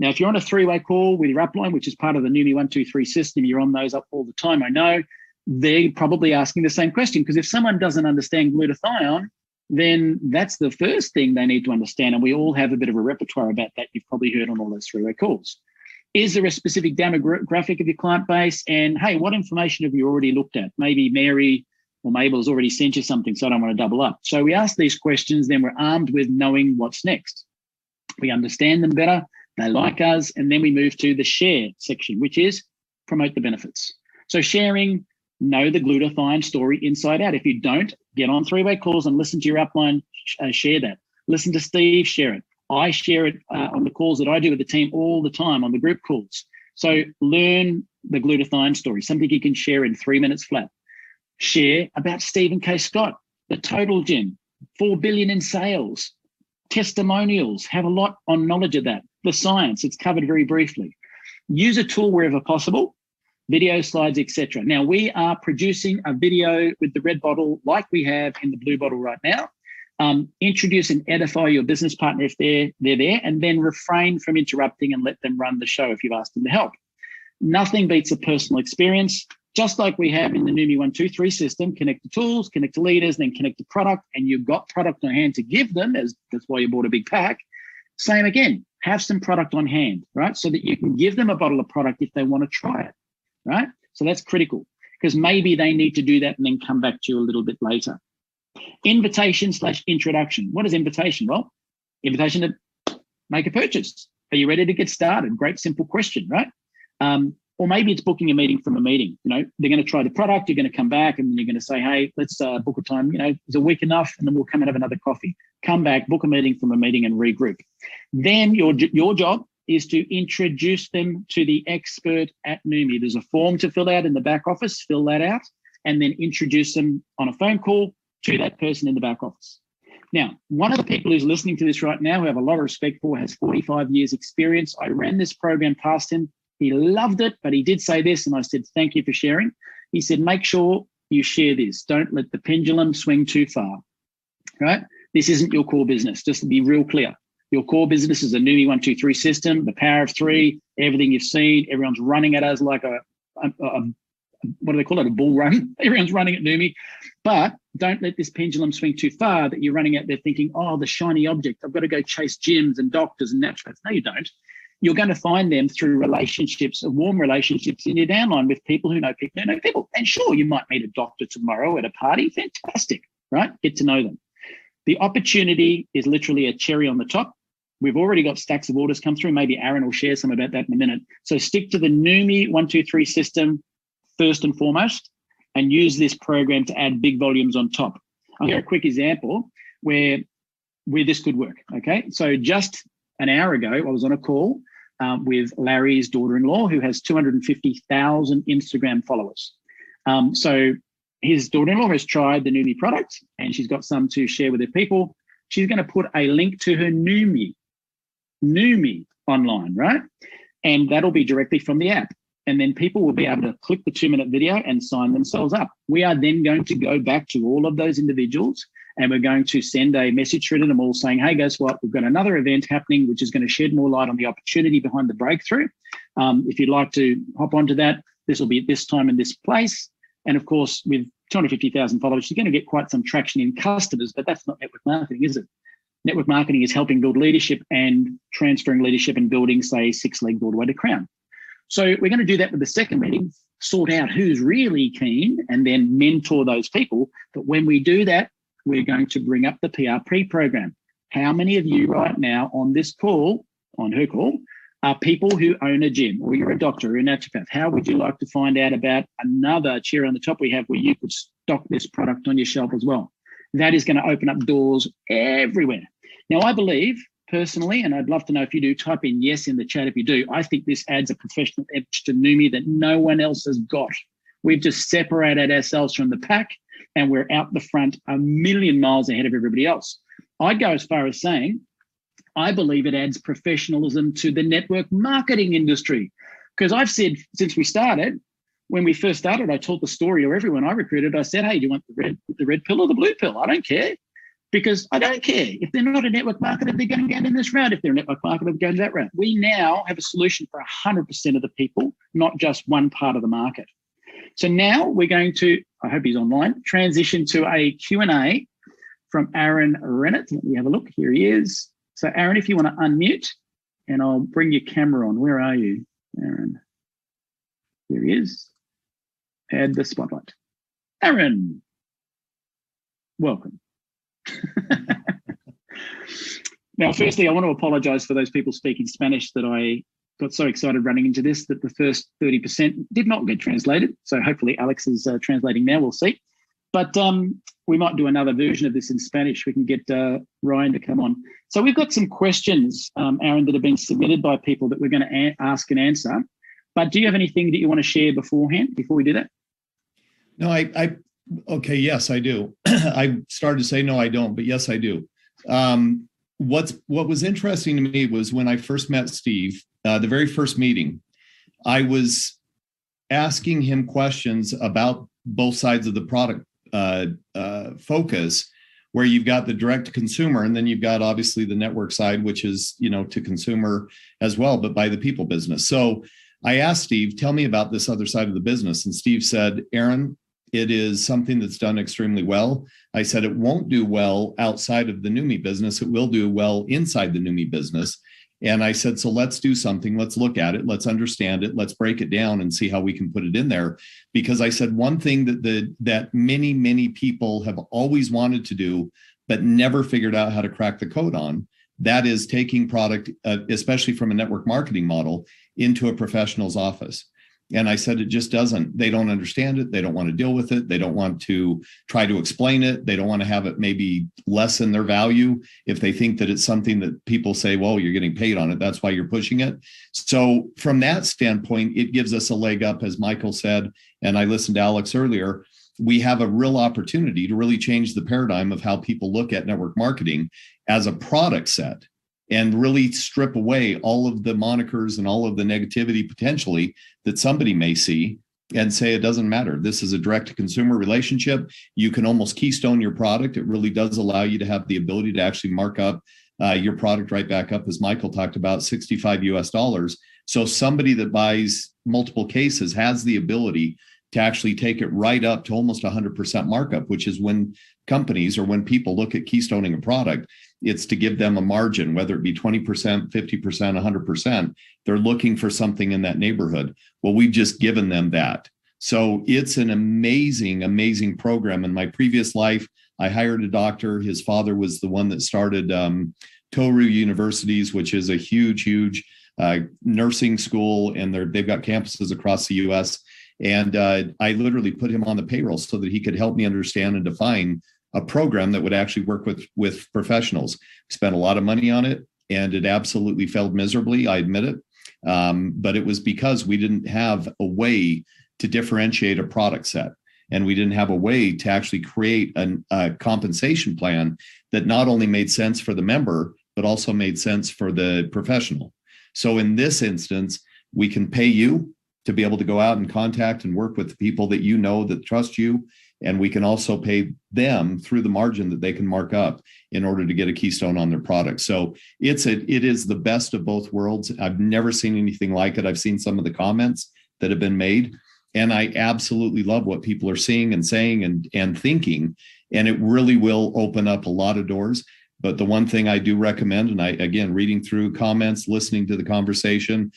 Now, if you're on a 3-way call with your upline, which is part of the Neum 123 system, you're on those up all the time, I know. They're probably asking the same question, because if someone doesn't understand glutathione, then that's the first thing they need to understand. And we all have a bit of a repertoire about that. You've probably heard on all those 3-way calls. Is there a specific demographic of your client base? And hey, what information have you already looked at? Maybe Mary or Mabel has already sent you something, so I don't want to double up. So we ask these questions, then we're armed with knowing what's next. We understand them better, they like us, and then we move to the share section, which is promote the benefits. So sharing, know the glutathione story inside out. If you don't, get on 3-way calls and listen to your upline, share that. Listen to Steve, share it. I share it on the calls that I do with the team all the time, on the group calls. So learn the glutathione story, something you can share in 3 minutes flat. Share about Stephen K. Scott, the total gym, 4 billion in sales, testimonials, have a lot on knowledge of that. The science, it's covered very briefly. use a tool wherever possible, video, slides, etc. Now, we are producing a video with the red bottle like we have in the blue bottle right now. Introduce and edify your business partner if they're there, and then refrain from interrupting and let them run the show if you've asked them to help. Nothing beats a personal experience, just like we have in the Neum 1, 2, 3 system. Connect to tools, connect to leaders, then connect to product, and you've got product on hand to give them, as that's why you bought a big pack. Same again, have some product on hand, right? So that you can give them a bottle of product if they want to try it, right? So that's critical, because maybe they need to do that and then come back to you a little bit later. Invitation/introduction. What is invitation? Well, invitation to make a purchase. Are you ready to get started? Great, simple question, right? Or maybe it's booking a meeting from a meeting. You know, they're going to try the product, you're going to come back, and then you're going to say, hey, let's book a time. You know, is a week enough? And then we'll come and have another coffee. Come back, book a meeting from a meeting and regroup. Then your job is to introduce them to the expert at Neum. There's a form to fill out in the back office, fill that out, and then introduce them on a phone call to that person in the back office. Now, one of the people who's listening to this right now, who I have a lot of respect for, has 45 years experience. I ran this program past him. He loved it, but he did say this, and I said, thank you for sharing. He said, make sure you share this. Don't let the pendulum swing too far, right? This isn't your core business, just to be real clear. Your core business is a Neum 1, 2, 3 system, the power of three, everything you've seen. Everyone's running at us like a what do they call it? A bull run. Everyone's running at Neum. But don't let this pendulum swing too far that you're running out there thinking, oh, the shiny object, I've got to go chase gyms and doctors and naturopaths. No, you don't. You're going to find them through relationships, warm relationships in your downline with people who know people who know people. And sure, you might meet a doctor tomorrow at a party. Fantastic, right? Get to know them. The opportunity is literally a cherry on the top. We've already got stacks of orders come through. Maybe Aaron will share some about that in a minute. So stick to the Neum 1, 2, 3 system first and foremost, and use this program to add big volumes on top. I'll give a quick example where this could work, okay? So just an hour ago, I was on a call with Larry's daughter-in-law, who has 250,000 Instagram followers. So his daughter-in-law has tried the Neum product, and she's got some to share with her people. She's going to put a link to her Neum online, right? And that'll be directly from the app. And then people will be able to click the 2-minute video and sign themselves up. We are then going to go back to all of those individuals, and we're going to send a message through to them all saying, hey, guess what? We've got another event happening, which is going to shed more light on the opportunity behind the breakthrough. If you'd like to hop onto that, this will be at this time and this place. And of course, with 250,000 followers, you're going to get quite some traction in customers, but that's not network marketing, is it? Network marketing is helping build leadership and transferring leadership and building, say, 6-legged all the way to crown. So we're going to do that with the second meeting, sort out who's really keen and then mentor those people. But when we do that, we're going to bring up the PRP program. How many of you right now on this call, on her call, are people who own a gym, or you're a doctor or a naturopath? How would you like to find out about another chair on the top we have where you could stock this product on your shelf as well? That is going to open up doors everywhere. Now, I believe personally, and I'd love to know if you do, type in yes in the chat if you do. I think this adds a professional edge to Neum that no one else has got. We've just separated ourselves from the pack, and we're out the front a million miles ahead of everybody else. I'd go as far as saying, I believe it adds professionalism to the network marketing industry. Because I've said since we started, when we first started, I told the story to everyone I recruited. I said, hey, do you want the red pill or the blue pill? I don't care. Because I don't care. If they're not a network marketer, they're going to go in this route. If they're a network marketer, they're going that route. We now have a solution for 100% of the people, not just one part of the market. So now we're going to, I hope he's online, transition to a Q&A from Aaron Rennett. Let me have a look. Here he is. So Aaron, if you want to unmute, and I'll bring your camera on. Where are you, Aaron? Here he is. Add the spotlight. Aaron, welcome. Now, firstly, I want to apologize for those people speaking Spanish that I got so excited running into this that the first 30% did not get translated. So hopefully Alex is translating now. We'll see. But we might do another version of this in Spanish. We can get Ryan to come on. So we've got some questions, Aaron, that have been submitted by people that we're going to ask and answer. But do you have anything that you want to share beforehand, before we do that? No, okay, yes, I do. I started to say, no, I don't, but yes, I do. What was interesting to me was when I first met Steve, the very first meeting, I was asking him questions about both sides of the product focus, where you've got the direct to consumer, and then you've got obviously the network side, which is, to consumer as well, but by the people business. So I asked Steve, tell me about this other side of the business. And Steve said, Aaron, it is something that's done extremely well. I said, it won't do well outside of the Neum business. It will do well inside the Neum business. And I said, so let's do something. Let's look at it. Let's understand it. Let's break it down and see how we can put it in there. Because I said, one thing that many, many people have always wanted to do, but never figured out how to crack the code on, that is taking product, especially from a network marketing model, into a professional's office. And I said, it just doesn't, they don't understand it. They don't want to deal with it. They don't want to try to explain it. They don't want to have it maybe lessen their value if they think that it's something that people say, well, you're getting paid on it, that's why you're pushing it. So from that standpoint, it gives us a leg up, as Michael said, and I listened to Alex earlier. We have a real opportunity to really change the paradigm of how people look at network marketing as a product set, and really strip away all of the monikers and all of the negativity potentially that somebody may see, and say, it doesn't matter. This is a direct to consumer relationship. You can almost keystone your product. It really does allow you to have the ability to actually mark up your product right back up, as Michael talked about, $65 US. So somebody that buys multiple cases has the ability to actually take it right up to almost 100% markup, which is when companies or when people look at keystoning a product, it's to give them a margin, whether it be 20%, 50%, 100%. They're looking for something in that neighborhood. Well, we've just given them that. So it's an amazing, amazing program. In my previous life, I hired a doctor. His father was the one that started Toru Universities, which is a huge, huge nursing school, and they've got campuses across the U.S. And I literally put him on the payroll so that he could help me understand and define a program that would actually work with professionals. We spent a lot of money on it, and it absolutely failed miserably. I admit it. But it was because we didn't have a way to differentiate a product set. And we didn't have a way to actually create a compensation plan that not only made sense for the member, but also made sense for the professional. So in this instance, we can pay you to be able to go out and contact and work with the people that you know that trust you. And we can also pay them through the margin that they can mark up in order to get a keystone on their product. So it is the best of both worlds. I've never seen anything like it. I've seen some of the comments that have been made, and I absolutely love what people are seeing and saying and thinking. And it really will open up a lot of doors. But the one thing I do recommend, and again, reading through comments, listening to the conversation,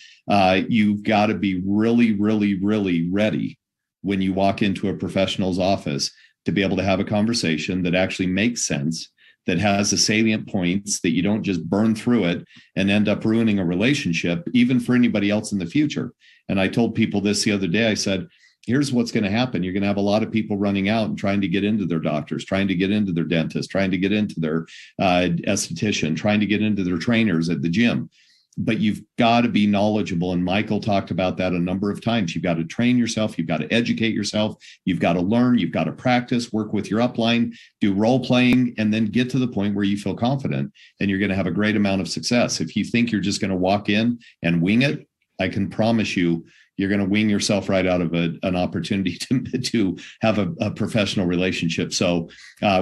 you've got to be really, really, really ready when you walk into a professional's office to be able to have a conversation that actually makes sense, that has the salient points, that you don't just burn through it and end up ruining a relationship, even for anybody else in the future. And I told people this the other day. I said, here's what's going to happen. You're going to have a lot of people running out and trying to get into their doctors, trying to get into their dentist, trying to get into their esthetician, trying to get into their trainers at the gym. But you've got to be knowledgeable. And Michael talked about that a number of times. You've got to train yourself. You've got to educate yourself. You've got to learn. You've got to practice, work with your upline, do role playing, and then get to the point where you feel confident, and you're going to have a great amount of success. If you think you're just going to walk in and wing it, I can promise you, you're going to wing yourself right out of an opportunity to have a professional relationship. So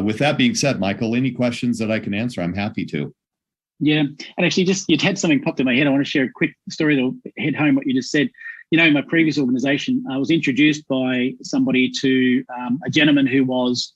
with that being said, Michael, any questions that I can answer, I'm happy to. Yeah, and actually, you'd had something popped in my head. I want to share a quick story that'll head home what you just said. In my previous organization, I was introduced by somebody to a gentleman who was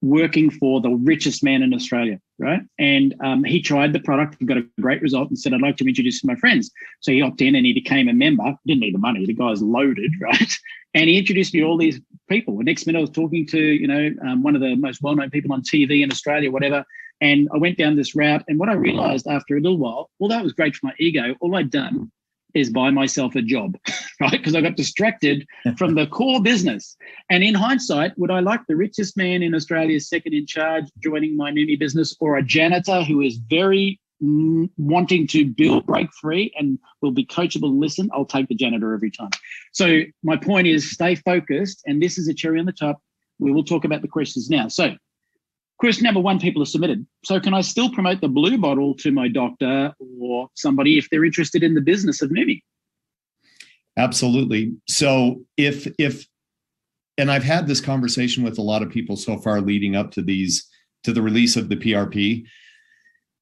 working for the richest man in Australia, right? And he tried the product and got a great result and said, I'd like to introduce to my friends. So he opted in and he became a member. Didn't need the money. The guy's loaded, right? And he introduced me to all these people. And next minute I was talking to, one of the most well-known people on TV in Australia, whatever. And I went down this route. And what I realized after a little while, well, that was great for my ego. All I'd done is buy myself a job, right? Because I got distracted from the core business. And in hindsight, would I like the richest man in Australia's second in charge joining my Neum business, or a janitor who is very wanting to break free and will be coachable and listen? I'll take the janitor every time. So my point is, stay focused. And this is a cherry on the top. We will talk about the questions now. So question number one, people have submitted. So can I still promote the blue bottle to my doctor or somebody if they're interested in the business of Neum? Absolutely. So and I've had this conversation with a lot of people so far leading up to the release of the PRP.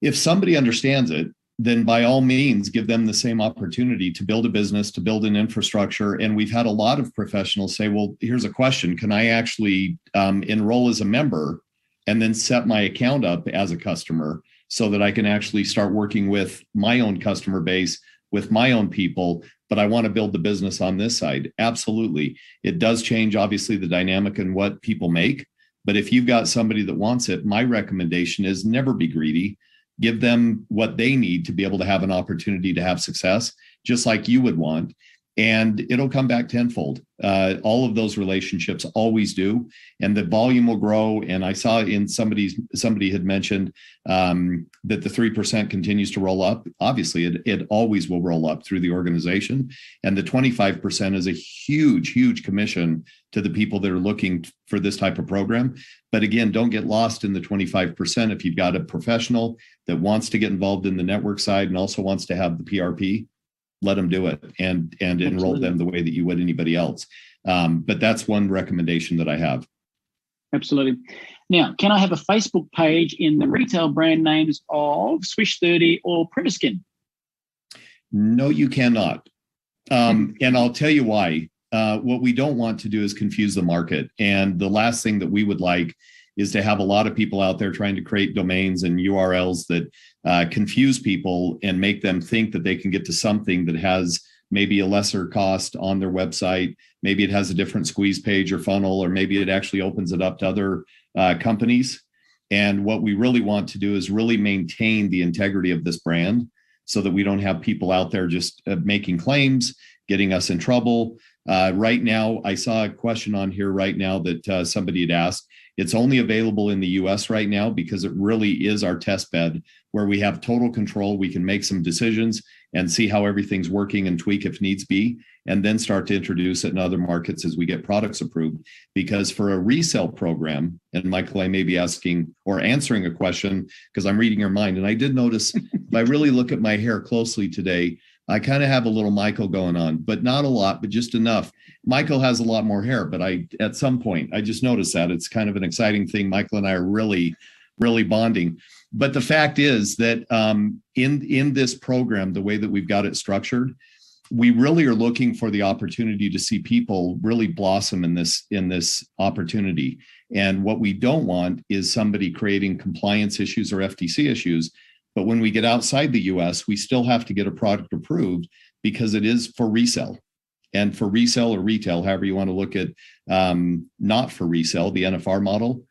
If somebody understands it, then by all means, give them the same opportunity to build a business, to build an infrastructure. And we've had a lot of professionals say, well, here's a question. Can I actually enroll as a member and then set my account up as a customer so that I can actually start working with my own customer base, with my own people, but I want to build the business on this side? Absolutely. It does change, obviously, the dynamic and what people make. But if you've got somebody that wants it, my recommendation is never be greedy. Give them what they need to be able to have an opportunity to have success, just like you would want. And it'll come back tenfold. All of those relationships always do, and the volume will grow. And I saw in somebody had mentioned that the 3% continues to roll up. Obviously, it always will roll up through the organization, and the 25% is a huge commission to the people that are looking for this type of program. But again, don't get lost in the 25%. If you've got a professional that wants to get involved in the network side and also wants to have the PRP, let them do it and enroll them the way that you would anybody else. But that's one recommendation that I have. Absolutely. Now, can I have a Facebook page in the retail brand names of Swish 30 or Primaskin? No, you cannot. And I'll tell you why. What we don't want to do is confuse the market. And the last thing that we would like is to have a lot of people out there trying to create domains and URLs that confuse people and make them think that they can get to something that has maybe a lesser cost on their website. Maybe it has a different squeeze page or funnel, or maybe it actually opens it up to other companies. And what we really want to do is really maintain the integrity of this brand so that we don't have people out there just making claims, getting us in trouble. Right now, I saw a question on here right now that somebody had asked. It's only available in the US right now because it really is our test bed where we have total control. We can make some decisions and see how everything's working and tweak if needs be, and then start to introduce it in other markets as we get products approved. Because for a resale program, and Michael, I may be asking or answering a question because I'm reading your mind. And I did notice, if I really look at my hair closely today, I kind of have a little Michael going on, but not a lot, but just enough. Michael has a lot more hair, but at some point, I just noticed that. It's kind of an exciting thing. Michael and I are really bonding. But the fact is that in this program, the way that we've got it structured, we really are looking for the opportunity to see people really blossom in this opportunity. And what we don't want is somebody creating compliance issues or FTC issues. But when we get outside the US, we still have to get a product approved because it is for resale. And for resale or retail, however you want to look at, not for resale, the NFR model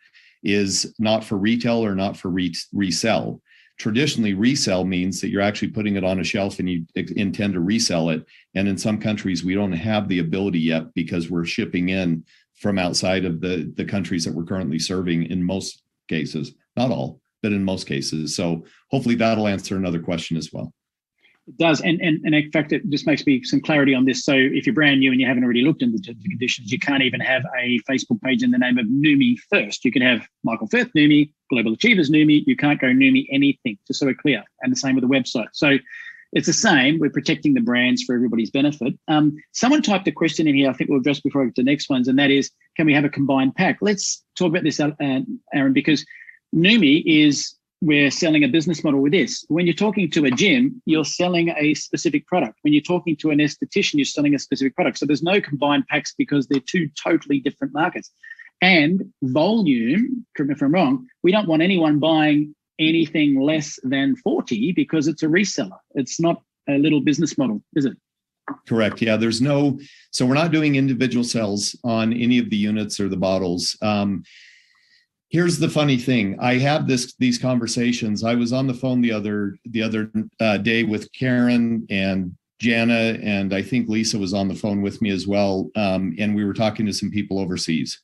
is not for retail or not for resell. Traditionally, resell means that you're actually putting it on a shelf and you intend to resell it. And in some countries, we don't have the ability yet because we're shipping in from outside of the countries that we're currently serving in most cases, not all, but in most cases. So hopefully that'll answer another question as well. It does. And in fact, it just makes me some clarity on this. So if you're brand new and you haven't already looked into the terms and conditions, you can't even have a Facebook page in the name of Neum first. You can have Michael Firth Neum, Global Achievers Neum. You can't go Neum anything, just so we're clear. And the same with the website. So it's the same. We're protecting the brands for everybody's benefit. Someone typed a question in here, I think we'll address before I get to the next ones, and that is, can we have a combined pack? Let's talk about this, Aaron, because Neum is, we're selling a business model with this. When you're talking to a gym, you're selling a specific product. When you're talking to an esthetician, you're selling a specific product. So there's no combined packs because they're two totally different markets. And volume, correct me if I'm wrong, we don't want anyone buying anything less than 40 because it's a reseller. It's not a little business model, is it? Correct. Yeah, so we're not doing individual sales on any of the units or the bottles. Here's the funny thing. I have these conversations. I was on the phone the other day with Karen and Jana, and I think Lisa was on the phone with me as well. And we were talking to some people overseas.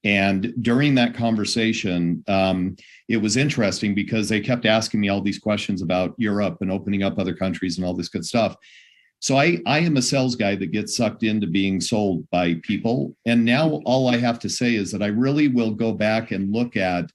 And during that conversation, it was interesting because they kept asking me all these questions about Europe and opening up other countries and all this good stuff. So I am a sales guy that gets sucked into being sold by people. And now all I have to say is that I really will go back and look at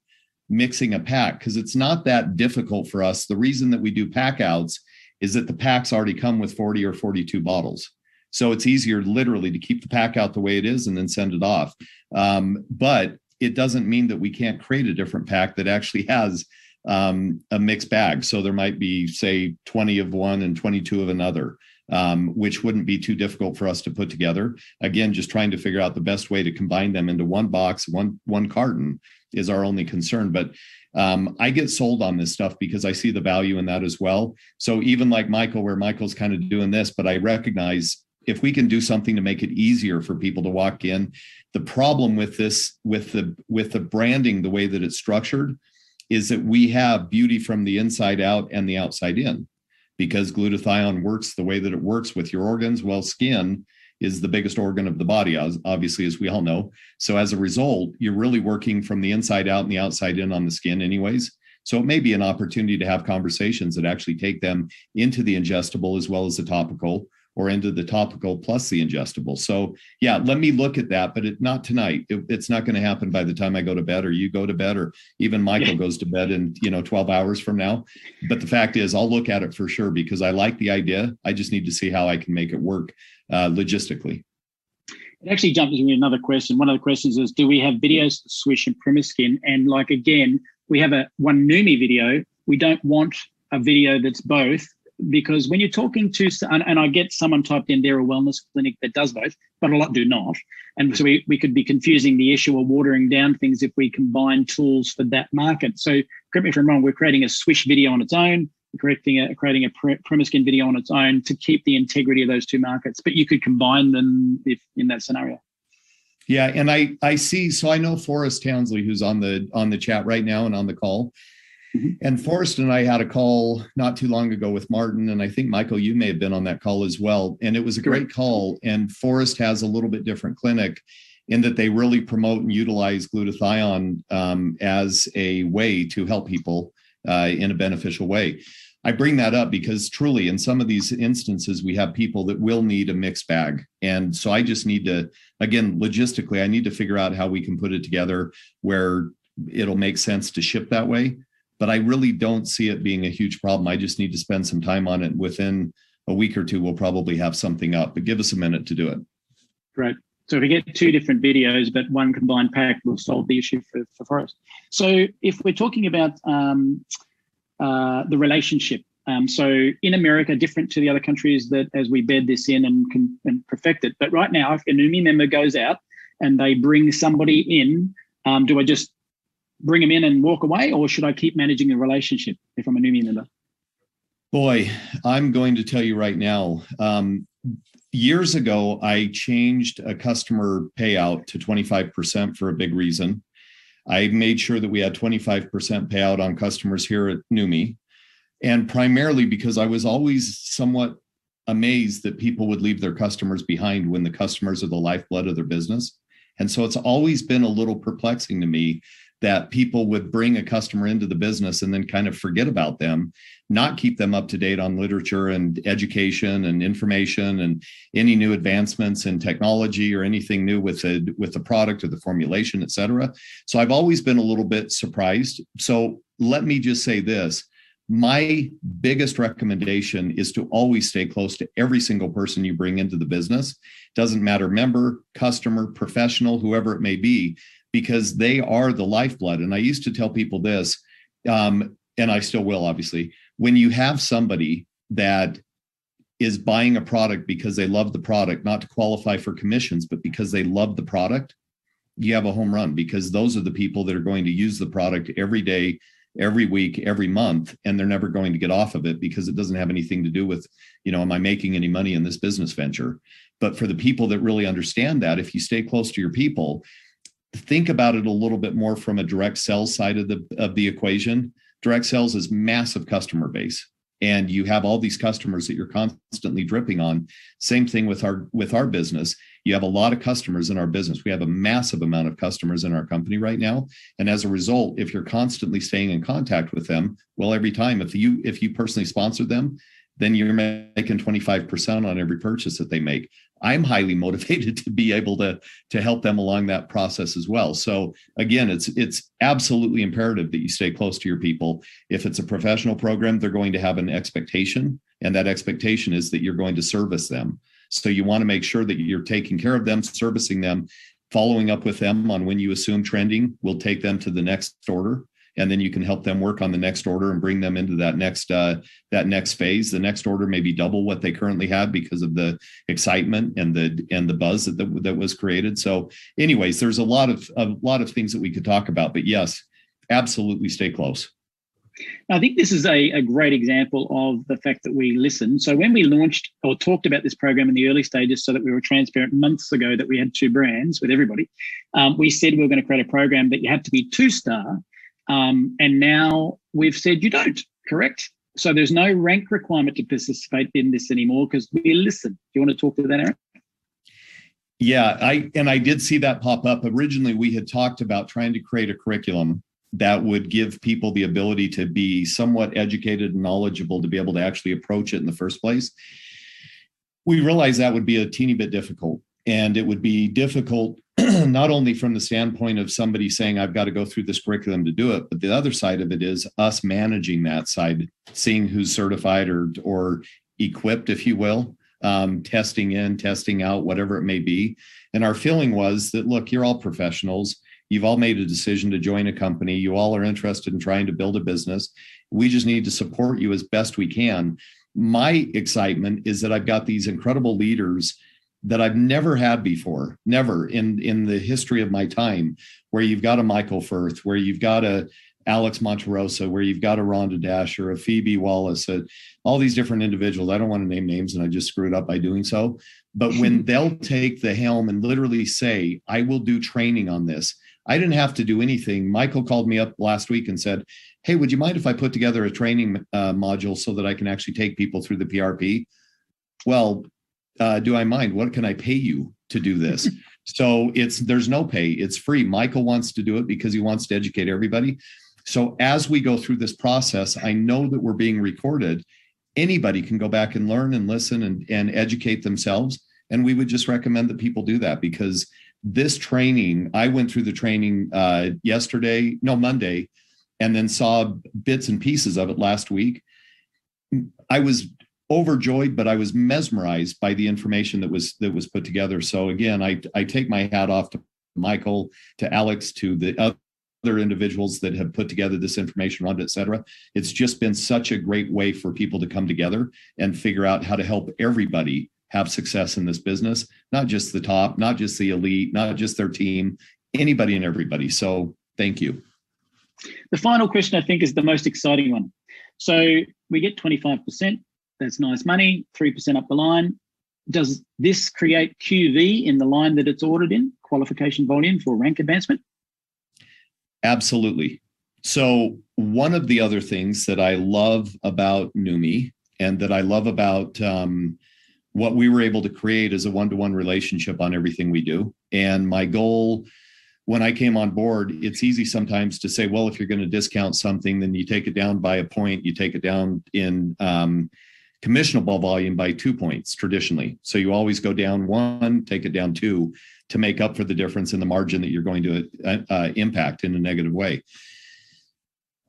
mixing a pack because it's not that difficult for us. The reason that we do pack outs is that the packs already come with 40 or 42 bottles. So it's easier literally to keep the pack out the way it is and then send it off. But it doesn't mean that we can't create a different pack that actually has a mixed bag. So there might be, say, 20 of one and 22 of another, which wouldn't be too difficult for us to put together. Again, just trying to figure out the best way to combine them into one box, one carton is our only concern. But I get sold on this stuff because I see the value in that as well. So even like Michael, where Michael's kind of doing this, but I recognize if we can do something to make it easier for people to walk in. The problem with this, with the branding, the way that it's structured, is that we have beauty from the inside out and the outside in, because glutathione works the way that it works with your organs. Well, skin is the biggest organ of the body, obviously, as we all know. So as a result, you're really working from the inside out and the outside in on the skin anyways. So it may be an opportunity to have conversations that actually take them into the ingestible as well as the topical, or into the topical plus the ingestible. So yeah, let me look at that, but not tonight. It's not going to happen by the time I go to bed, or you go to bed, or even Michael goes to bed in 12 hours from now. But the fact is, I'll look at it for sure because I like the idea. I just need to see how I can make it work logistically. It actually jumped into another question. One of the questions is, do we have videos for Swish and Primaskin? And like, again, we have one Neumi video. We don't want a video that's both, because when you're talking to, and I get someone typed in there, a wellness clinic that does both, but a lot do not. And so we could be confusing the issue or watering down things if we combine tools for that market. So correct me if I'm wrong, we're creating a Swish video on its own, creating a Primaskin video on its own to keep the integrity of those two markets, but you could combine them if in that scenario. Yeah, and I see, so I know Forrest Townsley, who's on the chat right now and on the call. Mm-hmm. And Forrest and I had a call not too long ago with Martin, and I think, Michael, you may have been on that call as well. And it was a great call. And Forrest has a little bit different clinic in that they really promote and utilize glutathione as a way to help people in a beneficial way. I bring that up because truly in some of these instances, we have people that will need a mixed bag. And so I just need to, again, logistically, I need to figure out how we can put it together where it'll make sense to ship that way. But I really don't see it being a huge problem. I just need to spend some time on it. Within a week or two, we'll probably have something up, but give us a minute to do it. Great. So if we get two different videos, but one combined pack, will solve the issue for Forrest. So if we're talking about the relationship, so in America, different to the other countries that as we bed this in and perfect it. But right now, if a Neumi member goes out and they bring somebody in, do I just bring them in and walk away, or should I keep managing the relationship if I'm a Neumi member? Boy, I'm going to tell you right now, years ago, I changed a customer payout to 25% for a big reason. I made sure that we had 25% payout on customers here at Neumi, and primarily because I was always somewhat amazed that people would leave their customers behind when the customers are the lifeblood of their business. And so it's always been a little perplexing to me that people would bring a customer into the business and then kind of forget about them, not keep them up to date on literature and education and information and any new advancements in technology or anything new with the product or the formulation, et cetera. So I've always been a little bit surprised. So let me just say this. My biggest recommendation is to always stay close to every single person you bring into the business. Doesn't matter, member, customer, professional, whoever it may be, because they are the lifeblood. And I used to tell people this, and I still will, obviously, when you have somebody that is buying a product because they love the product, not to qualify for commissions, but because they love the product, you have a home run, because those are the people that are going to use the product every day, every week, every month, and they're never going to get off of it because it doesn't have anything to do with, am I making any money in this business venture? But for the people that really understand that, if you stay close to your people, think about it a little bit more from a direct sales side of the equation. Direct sales is massive customer base, and you have all these customers that you're constantly dripping on. Same thing with our business. You have a lot of customers in our business. We have a massive amount of customers in our company right now. And as a result, if you're constantly staying in contact with them, well, every time, if you personally sponsor them, then you're making 25% on every purchase that they make. I'm highly motivated to be able to help them along that process as well. So again, it's absolutely imperative that you stay close to your people. If it's a professional program, they're going to have an expectation, and that expectation is that you're going to service them. So you want to make sure that you're taking care of them, servicing them, following up with them on when you assume trending will take them to the next order. And then you can help them work on the next order and bring them into that next phase. The next order may be double what they currently have because of the excitement and the buzz that was created. So, anyways, there's a lot of things that we could talk about. But yes, absolutely, stay close. I think this is a great example of the fact that we listen. So when we launched or talked about this program in the early stages, so that we were transparent months ago that we had 2 brands with everybody, we said we were going to create a program that you have to be 2-star. And now we've said you don't, correct? So there's no rank requirement to participate in this anymore because we listen. Do you want to talk to that, Aaron? Yeah, I did see that pop up. Originally, we had talked about trying to create a curriculum that would give people the ability to be somewhat educated and knowledgeable to be able to actually approach it in the first place. We realized that would be a teeny bit difficult. And it would be difficult not only from the standpoint of somebody saying, I've got to go through this curriculum to do it, but the other side of it is us managing that side, seeing who's certified or equipped, if you will, testing in, testing out, whatever it may be. And our feeling was that, look, you're all professionals. You've all made a decision to join a company. You all are interested in trying to build a business. We just need to support you as best we can. My excitement is that I've got these incredible leaders that I've never had before, never in the history of my time, where you've got a Michael Firth, where you've got a Alex Monterosa, where you've got a Rhonda Dasher, a Phoebe Wallace, all these different individuals. I don't want to name names and I just screwed up by doing so. But when they'll take the helm and literally say, I will do training on this. I didn't have to do anything. Michael called me up last week and said, hey, would you mind if I put together a training module so that I can actually take people through the PRP? Well, do I mind? What can I pay you to do this? So there's no pay. It's free. Michael wants to do it because he wants to educate everybody. So as we go through this process, I know that we're being recorded. Anybody can go back and learn and listen and educate themselves. And we would just recommend that people do that, because this training, I went through the training Monday, and then saw bits and pieces of it last week. I was overjoyed, but I was mesmerized by the information that was put together. So again, I take my hat off to Michael, to Alex, to the other individuals that have put together this information around it, et cetera. It's just been such a great way for people to come together and figure out how to help everybody have success in this business, not just the top, not just the elite, not just their team, anybody and everybody. So thank you. The final question, I think, is the most exciting one. So we get 25%. That's nice money, 3% up the line. Does this create QV in the line that it's ordered in, qualification volume for rank advancement? Absolutely. So one of the other things that I love about Neum and that I love about what we were able to create is a one-to-one relationship on everything we do. And my goal when I came on board, it's easy sometimes to say, well, if you're going to discount something, then you take it down by a point, you take it down in commissionable volume by 2 points traditionally. So you always go down 1, take it down 2 to make up for the difference in the margin that you're going to impact in a negative way.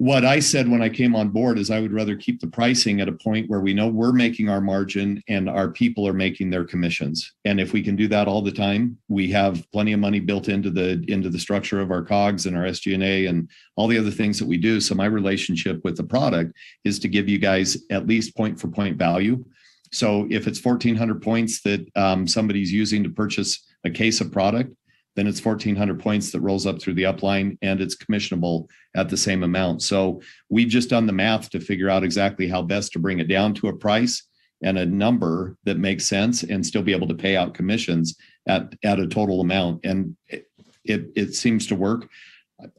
What I said when I came on board is I would rather keep the pricing at a point where we know we're making our margin and our people are making their commissions. And if we can do that all the time, we have plenty of money built into the structure of our COGS and our SG&A and all the other things that we do. So my relationship with the product is to give you guys at least point for point value. So if it's 1,400 points that somebody's using to purchase a case of product, then it's 1,400 points that rolls up through the upline and it's commissionable at the same amount. So we've just done the math to figure out exactly how best to bring it down to a price and a number that makes sense and still be able to pay out commissions at a total amount. And it seems to work.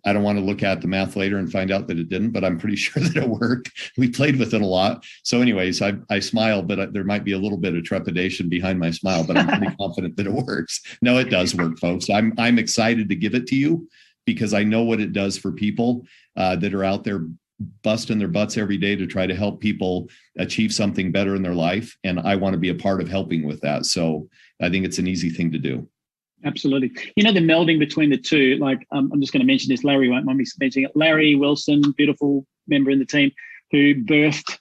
I don't want to look at the math later and find out that it didn't, but I'm pretty sure that it worked. We played with it a lot. So anyways, I smile, but there might be a little bit of trepidation behind my smile, but I'm pretty confident that it works. No, it does work, folks. I'm excited to give it to you because I know what it does for people that are out there busting their butts every day to try to help people achieve something better in their life. And I want to be a part of helping with that. So I think it's an easy thing to do. Absolutely. You know, the melding between the two, like I'm just going to mention this, Larry won't mind me mentioning it. Larry Wilson, beautiful member in the team who birthed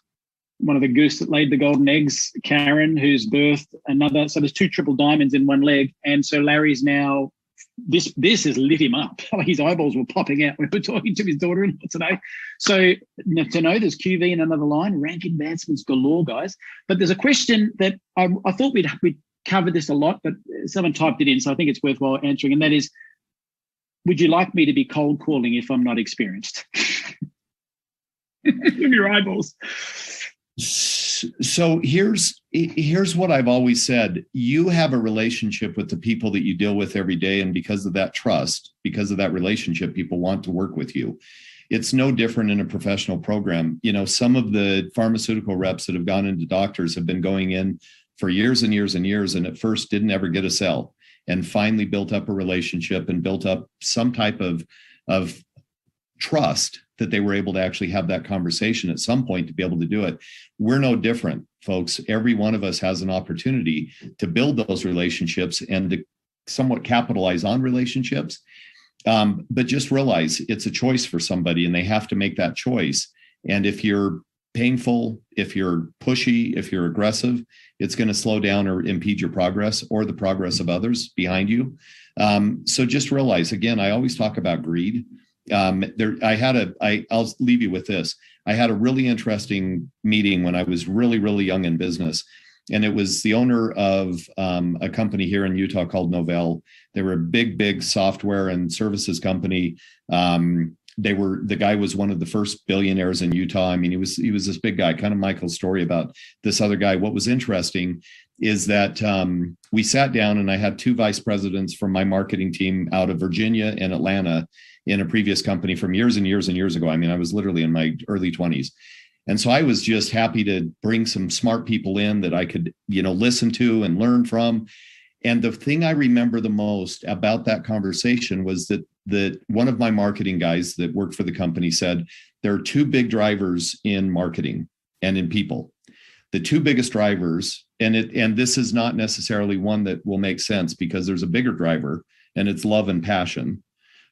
one of the goose that laid the golden eggs, Karen, who's birthed another. So there's 2 triple diamonds in one leg. And so Larry's now, this has lit him up. His eyeballs were popping out when we were talking to his daughter-in-law today. So to know there's QV in another line, rank advancements galore, guys. But there's a question that I thought we'd covered this a lot, but someone typed it in, so I think it's worthwhile answering. And that is, would you like me to be cold calling if I'm not experienced? Look at your eyeballs. So here's what I've always said. You have a relationship with the people that you deal with every day. And because of that trust, because of that relationship, people want to work with you. It's no different in a professional program. You know, some of the pharmaceutical reps that have gone into doctors have been going in for years and years and years, and at first didn't ever get a sell, and finally built up a relationship and built up some type of trust that they were able to actually have that conversation at some point to be able to do it. We're no different, folks. Every one of us has an opportunity to build those relationships and to somewhat capitalize on relationships. But just realize it's a choice for somebody, and they have to make that choice. And if you're painful, if you're pushy, if you're aggressive, it's going to slow down or impede your progress or the progress of others behind you. So just realize, again, I always talk about greed. I'll leave you with this. I had a really interesting meeting when I was really, really young in business. And it was the owner of a company here in Utah called Novell. They were a big software and services company. The guy was one of the first billionaires in Utah. I mean, he was this big guy, kind of Michael's story about this other guy. What was interesting is that we sat down, and I had 2 vice presidents from my marketing team out of Virginia and Atlanta in a previous company from years and years and years ago. I mean, I was literally in my early 20s. And so I was just happy to bring some smart people in that I could, listen to and learn from. And the thing I remember the most about that conversation was that one of my marketing guys that worked for the company said, there are 2 big drivers in marketing and in people. The 2 biggest drivers, and this is not necessarily one that will make sense because there's a bigger driver, and it's love and passion.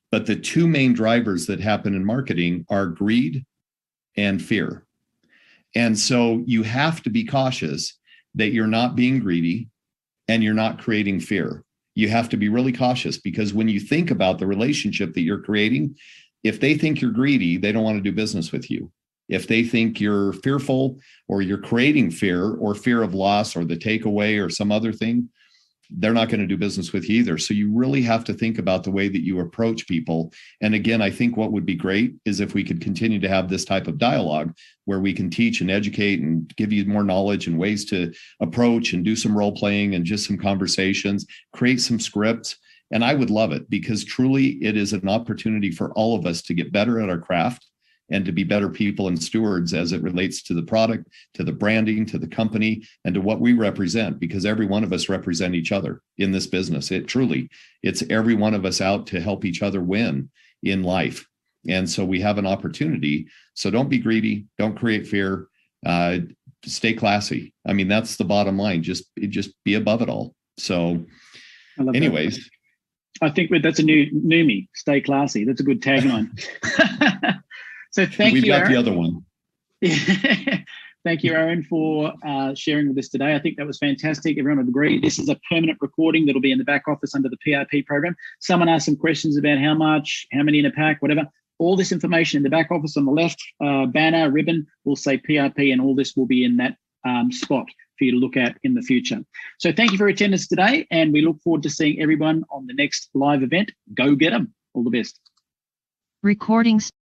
But the 2 main drivers that happen in marketing are greed and fear. And so you have to be cautious that you're not being greedy and you're not creating fear. You have to be really cautious, because when you think about the relationship that you're creating, if they think you're greedy, they don't want to do business with you. If they think you're fearful, or you're creating fear or fear of loss or the takeaway or some other thing, they're not going to do business with you either. So you really have to think about the way that you approach people. And again, I think what would be great is if we could continue to have this type of dialogue where we can teach and educate and give you more knowledge and ways to approach and do some role playing and just some conversations, create some scripts. And I would love it, because truly it is an opportunity for all of us to get better at our craft and to be better people and stewards as it relates to the product, to the branding, to the company, and to what we represent, because every one of us represent each other in this business. It's every one of us out to help each other win in life. And so we have an opportunity. So don't be greedy, don't create fear, stay classy. I mean, that's the bottom line. Just be above it all. So anyways. That. I think that's a new Neum, stay classy. That's a good tagline. So thank you, Aaron. We've got the other one. Thank you, Aaron, for sharing with us today. I think that was fantastic. Everyone would agree. This is a permanent recording that'll be in the back office under the PRP program. Someone asked some questions about how much, how many in a pack, whatever. All this information in the back office on the left banner, ribbon, will say PRP, and all this will be in that spot for you to look at in the future. So thank you for your attendance today, and we look forward to seeing everyone on the next live event. Go get them. All the best. Recordings.